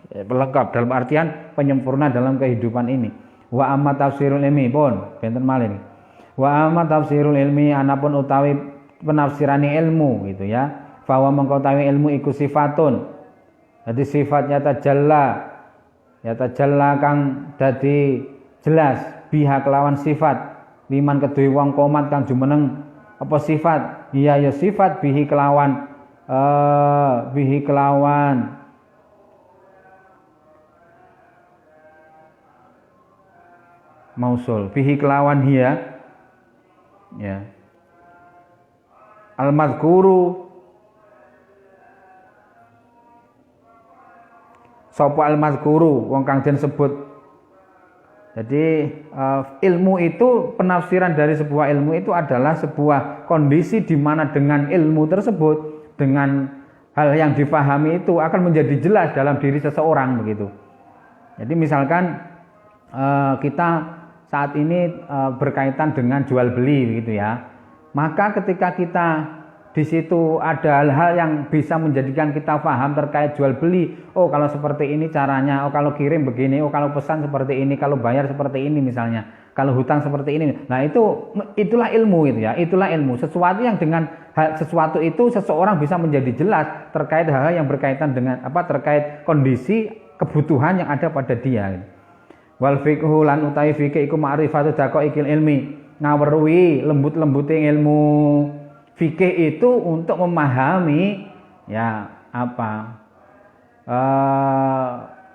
Ya, pelengkap dalam artian penyempurna dalam kehidupan ini. Wa amma tafsirul ilmi pun benten malih. Wa amma tafsirul ilmi anapun utawi penafsirane ilmu gitu ya. Fa wa mengko utawi ilmu iku sifatun. Jadi sifatnya tajalla kang dadi jelas biha kelawan sifat liman kedue wong komat kang jumeneng apa sifat iya ya sifat bihi kelawan mausul bihi kelawan hiya ya al madhkuru sapa al madhkuru wong kang den sebut. Jadi ilmu itu penafsiran dari sebuah ilmu itu adalah sebuah kondisi di mana dengan ilmu tersebut dengan hal yang difahami itu akan menjadi jelas dalam diri seseorang begitu. Jadi misalkan kita saat ini berkaitan dengan jual beli begitu ya. Maka ketika kita di situ ada hal-hal yang bisa menjadikan kita paham terkait jual beli. Oh kalau seperti ini caranya, oh kalau kirim begini, oh kalau pesan seperti ini, kalau bayar seperti ini misalnya, kalau hutang seperti ini. Nah itulah ilmu itu ya, itulah ilmu. Sesuatu yang dengan sesuatu itu seseorang bisa menjadi jelas terkait hal-hal yang berkaitan dengan terkait kondisi kebutuhan yang ada pada dia. Wal fiqhu lan utawi fikih iku ma'rifatu daqaiqil ilmi, ngaweruhi lembut-lembute ilmu. Fikih itu untuk memahami ya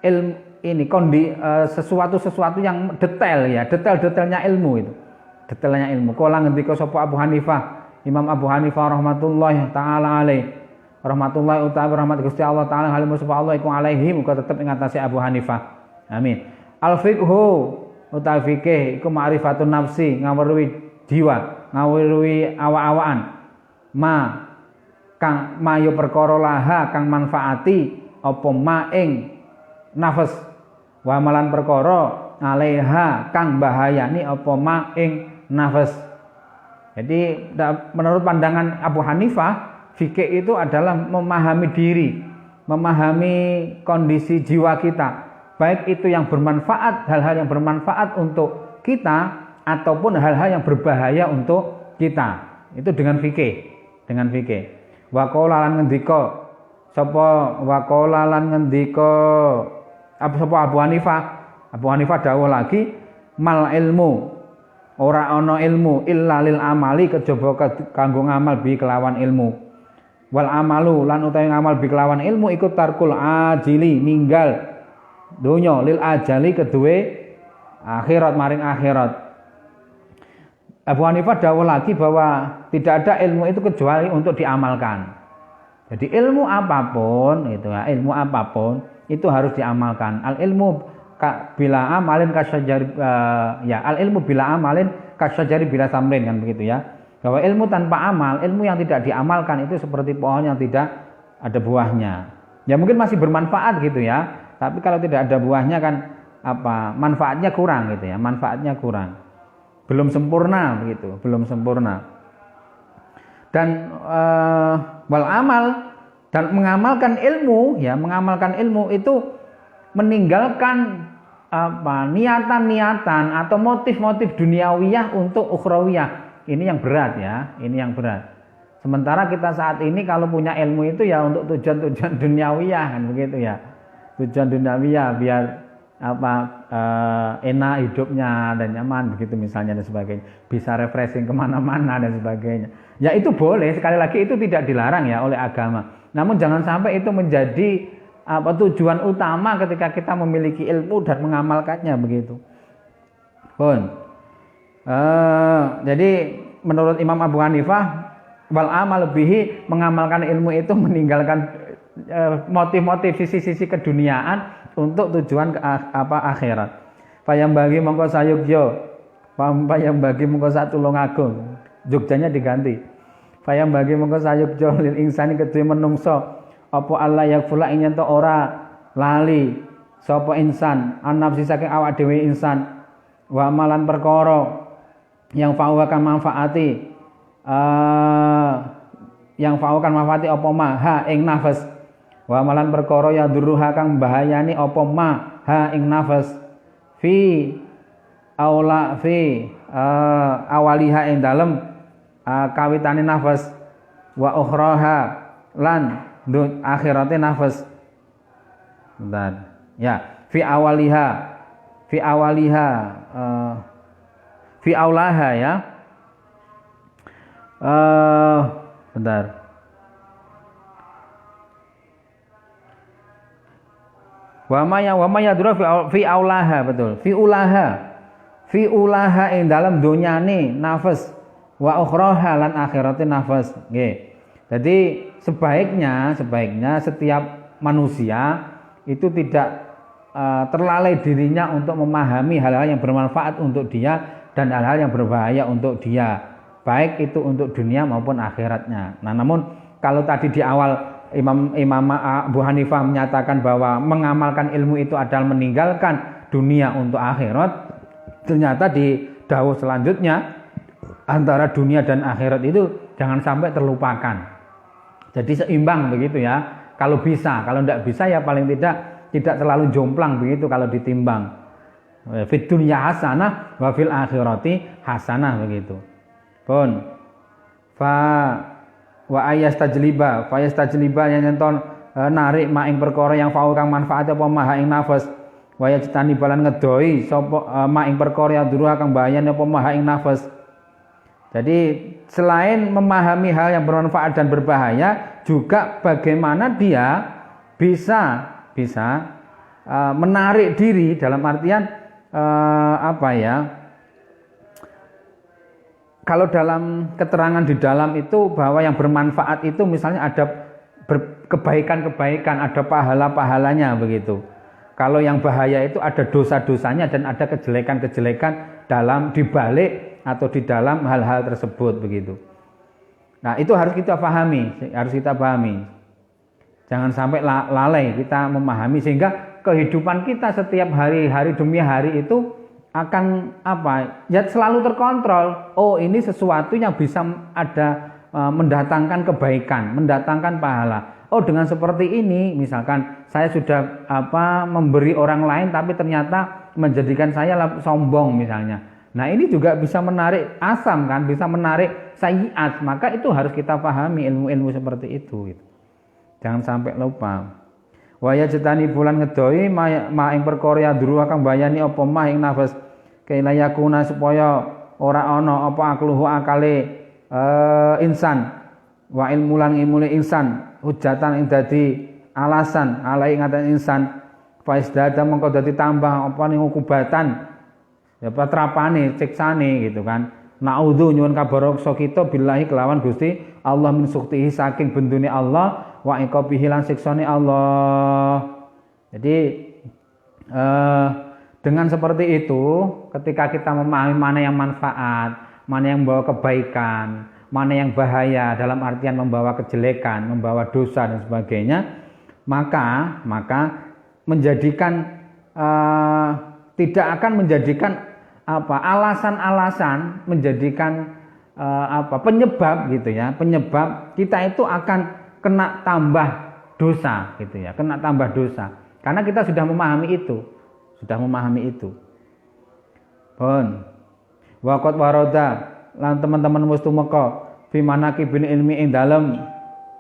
ilmu ini sesuatu yang detail ya, detailnya ilmu itu. Detailnya ilmu. Kala ngendika sapa Abu Hanifah, Imam Abu Hanifah rahmatullahi taala alaih. Rahmatullahi utawi rahmat Gusti Allah taala halimu sapa Allah iku alaihi muga tetep ing atase Abu Hanifah. Amin. Al fiqhu utawi fikih iku ma'rifatun nafsi, ngaweruhi jiwa, ngaweruhi awak-awakan. Kang mayo perkara laha kang manfaati apa ma ing nafas wa malan perkara alaiha kang bahayani apa ma ing nafas. Jadi menurut pandangan Abu Hanifah, fikih itu adalah memahami diri, memahami kondisi jiwa kita, baik itu yang bermanfaat, hal-hal yang bermanfaat untuk kita ataupun hal-hal yang berbahaya untuk kita. Itu dengan fikih. Wa qala lan ngendika sapa Abu Hanifah. Abu Hanifah dawuh lagi mal ilmu ora ana ilmu illa lil amali kejaba kanggo ngamal bi kelawan ilmu. Wal amalu lan utawi ngamal bi kelawan ilmu iku tarkul ajili ninggal donya lil ajali kedue akhirat maring akhirat. Abu Hanifah dawuh lagi bahwa tidak ada ilmu itu kecuali untuk diamalkan. Jadi ilmu apapun itu ya, ilmu apapun itu harus diamalkan. Al ilmu bila amalin kasyajari al ilmu bila amalin kasyajari bila samrin kan begitu ya. Bahwa ilmu tanpa amal, ilmu yang tidak diamalkan itu seperti pohon yang tidak ada buahnya. Ya mungkin masih bermanfaat gitu ya. Tapi kalau tidak ada buahnya kan manfaatnya kurang gitu ya, manfaatnya kurang. Belum sempurna begitu, belum sempurna. Dan wal amal dan mengamalkan ilmu ya, mengamalkan ilmu itu meninggalkan niatan-niatan atau motif-motif duniawiyah untuk ukhrawiyah. Ini yang berat ya, ini yang berat. Sementara kita saat ini kalau punya ilmu itu ya untuk tujuan-tujuan duniawiyah kan begitu ya. Tujuan duniawiyah biar enak hidupnya dan nyaman begitu misalnya dan sebagainya, bisa refreshing kemana-mana dan sebagainya. Ya itu boleh, sekali lagi itu tidak dilarang ya oleh agama. Namun jangan sampai itu menjadi tujuan utama ketika kita memiliki ilmu dan mengamalkannya begitu. Jadi menurut Imam Abu Hanifah wal amal bihi mengamalkan ilmu itu meninggalkan motif-motif sisi-sisi keduniaan untuk tujuan akhirat. Payang bagi mongko sayugya, payang bagi mongko satulung agung. Jugjanya diganti. Payang bagi mongko sayugya lil insani kedue menungso apa Allah yakfula ing yen ora lali sapa insan an-nafsi saking awak dhewe insan wa amalan perkara yang fa'akan manfaati yang fa'akan manfaati apa ha ing nafas wa amalan perkara ya duruha kang bahayani apa ha ing nafas fi awaliha ing dalem kawitane nafas wa ukhraha lan akhirate nafas. Bentar. Ya, fi aulaha ya. Bentar. Wa ma yadra fi aulaha, betul. Fi ulaha ing dalam donyane nafas wa ukhraha lan akhirate nafas. Nggih. Jadi sebaiknya setiap manusia itu tidak terlalai dirinya untuk memahami hal-hal yang bermanfaat untuk dia dan hal-hal yang berbahaya untuk dia, baik itu untuk dunia maupun akhiratnya. Nah, namun kalau tadi di awal Imam Abu Hanifah menyatakan bahwa mengamalkan ilmu itu adalah meninggalkan dunia untuk akhirat, ternyata di dawuh selanjutnya antara dunia dan akhirat itu jangan sampai terlupakan. Jadi seimbang begitu ya. Kalau bisa, kalau tidak bisa ya paling tidak terlalu jomplang begitu kalau ditimbang. Fid dunya hasanah wa fil akhirati hasanah begitu. Pun fa wa ayastajliba yang nonton narik maing perkara yang fa'u kang manfaat apa maha ing nafas wa yajtani balan ngedoi sapa maing perkara yang duruh kang bahayane apa maha ing nafas. Jadi selain memahami hal yang bermanfaat dan berbahaya, juga bagaimana dia bisa menarik diri dalam artian kalau dalam keterangan di dalam itu bahwa yang bermanfaat itu misalnya ada kebaikan-kebaikan, ada pahala-pahalanya begitu. Kalau yang bahaya itu ada dosa-dosanya dan ada kejelekan-kejelekan dalam dibalik atau di dalam hal-hal tersebut begitu. Nah, itu harus kita pahami. Jangan sampai lalai kita memahami sehingga kehidupan kita setiap hari demi hari itu akan ya selalu terkontrol. Oh, ini sesuatu yang bisa ada mendatangkan kebaikan, mendatangkan pahala. Oh, dengan seperti ini misalkan saya sudah memberi orang lain tapi ternyata menjadikan saya sombong misalnya. Nah, ini juga bisa menarik asam kan, bisa menarik sayyiat. Maka itu harus kita pahami ilmu-ilmu seperti itu gitu. Jangan sampai lupa. Wa yajtani bulan ngedoi ma ing perkara yadru kang bayani apa mah ing nafas kailayakuna supaya ora ana apa akluhu akale insan wa ilmu lan ilmune insan hujatan ing dadi alasan alai ngaten insan faisdada mengko dadi tambah apa ning ukubatan ya patrapane siksane gitu kan. Naudzu nyuwun kabaroksa kita billahi kelawan Gusti Allah min suktihi saking bendune Allah wa iqabihi lan siksane Allah. Jadi dengan seperti itu ketika kita memahami mana yang manfaat, mana yang membawa kebaikan, mana yang bahaya dalam artian membawa kejelekan, membawa dosa dan sebagainya, maka menjadikan tidak akan menjadikan alasan-alasan menjadikan penyebab gitu ya, penyebab kita itu akan kena tambah dosa gitu ya, kena tambah dosa karena kita sudah memahami itu. Pun waqat waroda lan teman-teman wis tumeka fi manaqibin ilmi ing dalem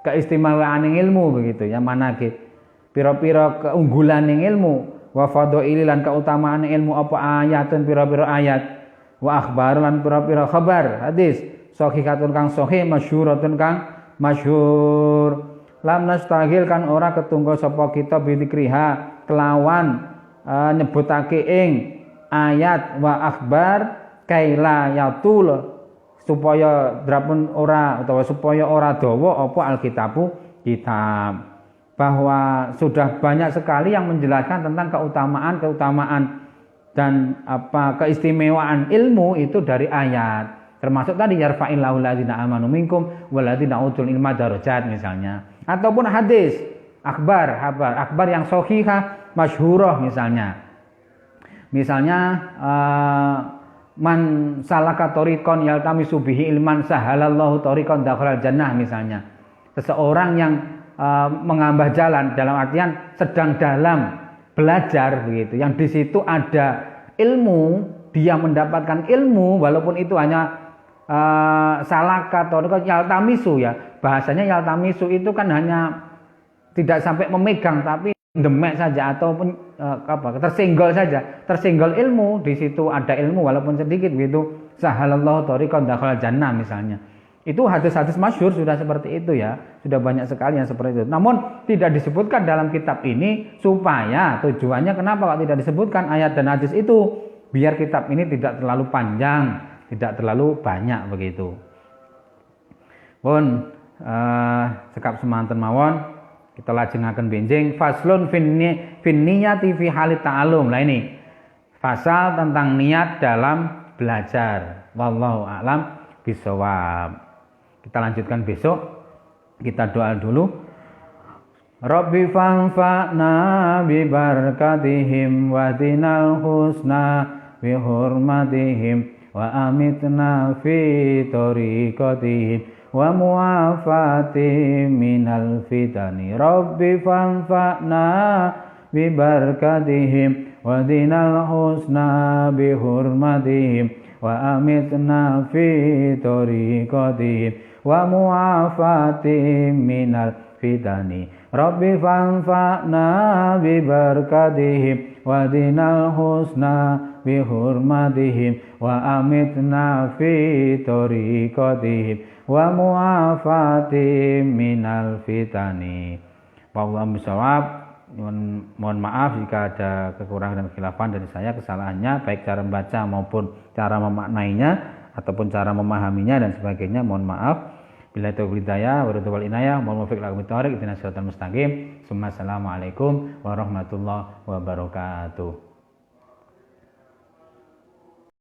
keistimewaan ilmu begitu ya, manaqib pira-pira keunggulan ilmu wa fadhaili lan keutamaan ilmu apa ayatun pira-pira ayat wa akhbar lan pira-pira khabar hadis sahihhatun kang sahih masyhuratun kang masyhur lam nastahil kan ora ketunggal sapa kita bidzikriha kelawan nyebutake ing ayat wa akhbar kaila yatul supaya drapun ora utawa supaya ora dawa apa alkitabu kitab. bahwa sudah banyak sekali yang menjelaskan tentang keutamaan dan keistimewaan ilmu itu dari ayat. Termasuk tadi yarfa'illahu alladzina amanu minkum walladzina utul ilma darajat misalnya. Ataupun hadis, akhbar yang sahihah masyhurah misalnya. Misalnya man salaka tariqan yaltamisu bihi ilman sahalallahu tariqan dakhalal jannah misalnya. Seseorang yang mengambah jalan dalam artian sedang dalam belajar begitu, yang di situ ada ilmu, dia mendapatkan ilmu walaupun itu hanya salaka tariqan yaltamisu ya. Bahasanya yaltamisu itu kan hanya tidak sampai memegang tapi demek saja ataupun tersenggol ilmu, di situ ada ilmu walaupun sedikit begitu, sahalallahu tariqan dakhalal jannah misalnya. Itu hadis-hadis masyhur sudah seperti itu ya, sudah banyak sekali yang seperti itu. Namun tidak disebutkan dalam kitab ini supaya tujuannya kenapa kok tidak disebutkan ayat dan hadis itu, biar kitab ini tidak terlalu panjang, tidak terlalu banyak begitu. Pun cekap semanten mawon. Kita lajengaken benjing faslun fin niyati fi halit ta'allum. Lah ini pasal tentang niat dalam belajar. Wallahu a'lam bishawab. Kita lanjutkan besok. Kita doa dulu. Rabbi fanfa'na bi barakatihim wa dinal husna bi hurmatihim wa amitna fi tariqatihim wa muafati minal fitani. Rabbi fanfa'na bi barakatihim wa dinal husna bi hurmatihim wa amitna fi tariqatihim wa muafati minal fitani. Rabbi fanfa'na bi barakatihim wa dinal husna bi hurmatihim wa amitna fi tariqatihim wa muafati minal fitani. Wallahu bishawab. Mohon maaf jika ada kekurangan dan khilafan dari saya, kesalahannya baik cara membaca maupun cara memaknainya ataupun cara memahaminya dan sebagainya, mohon maaf. Bila taufiq hidayah wa ridha wal inayah, mohon muwaffiq lakum bitariq ihdinas siratal mustaqim. Assalamualaikum warahmatullahi wabarakatuh.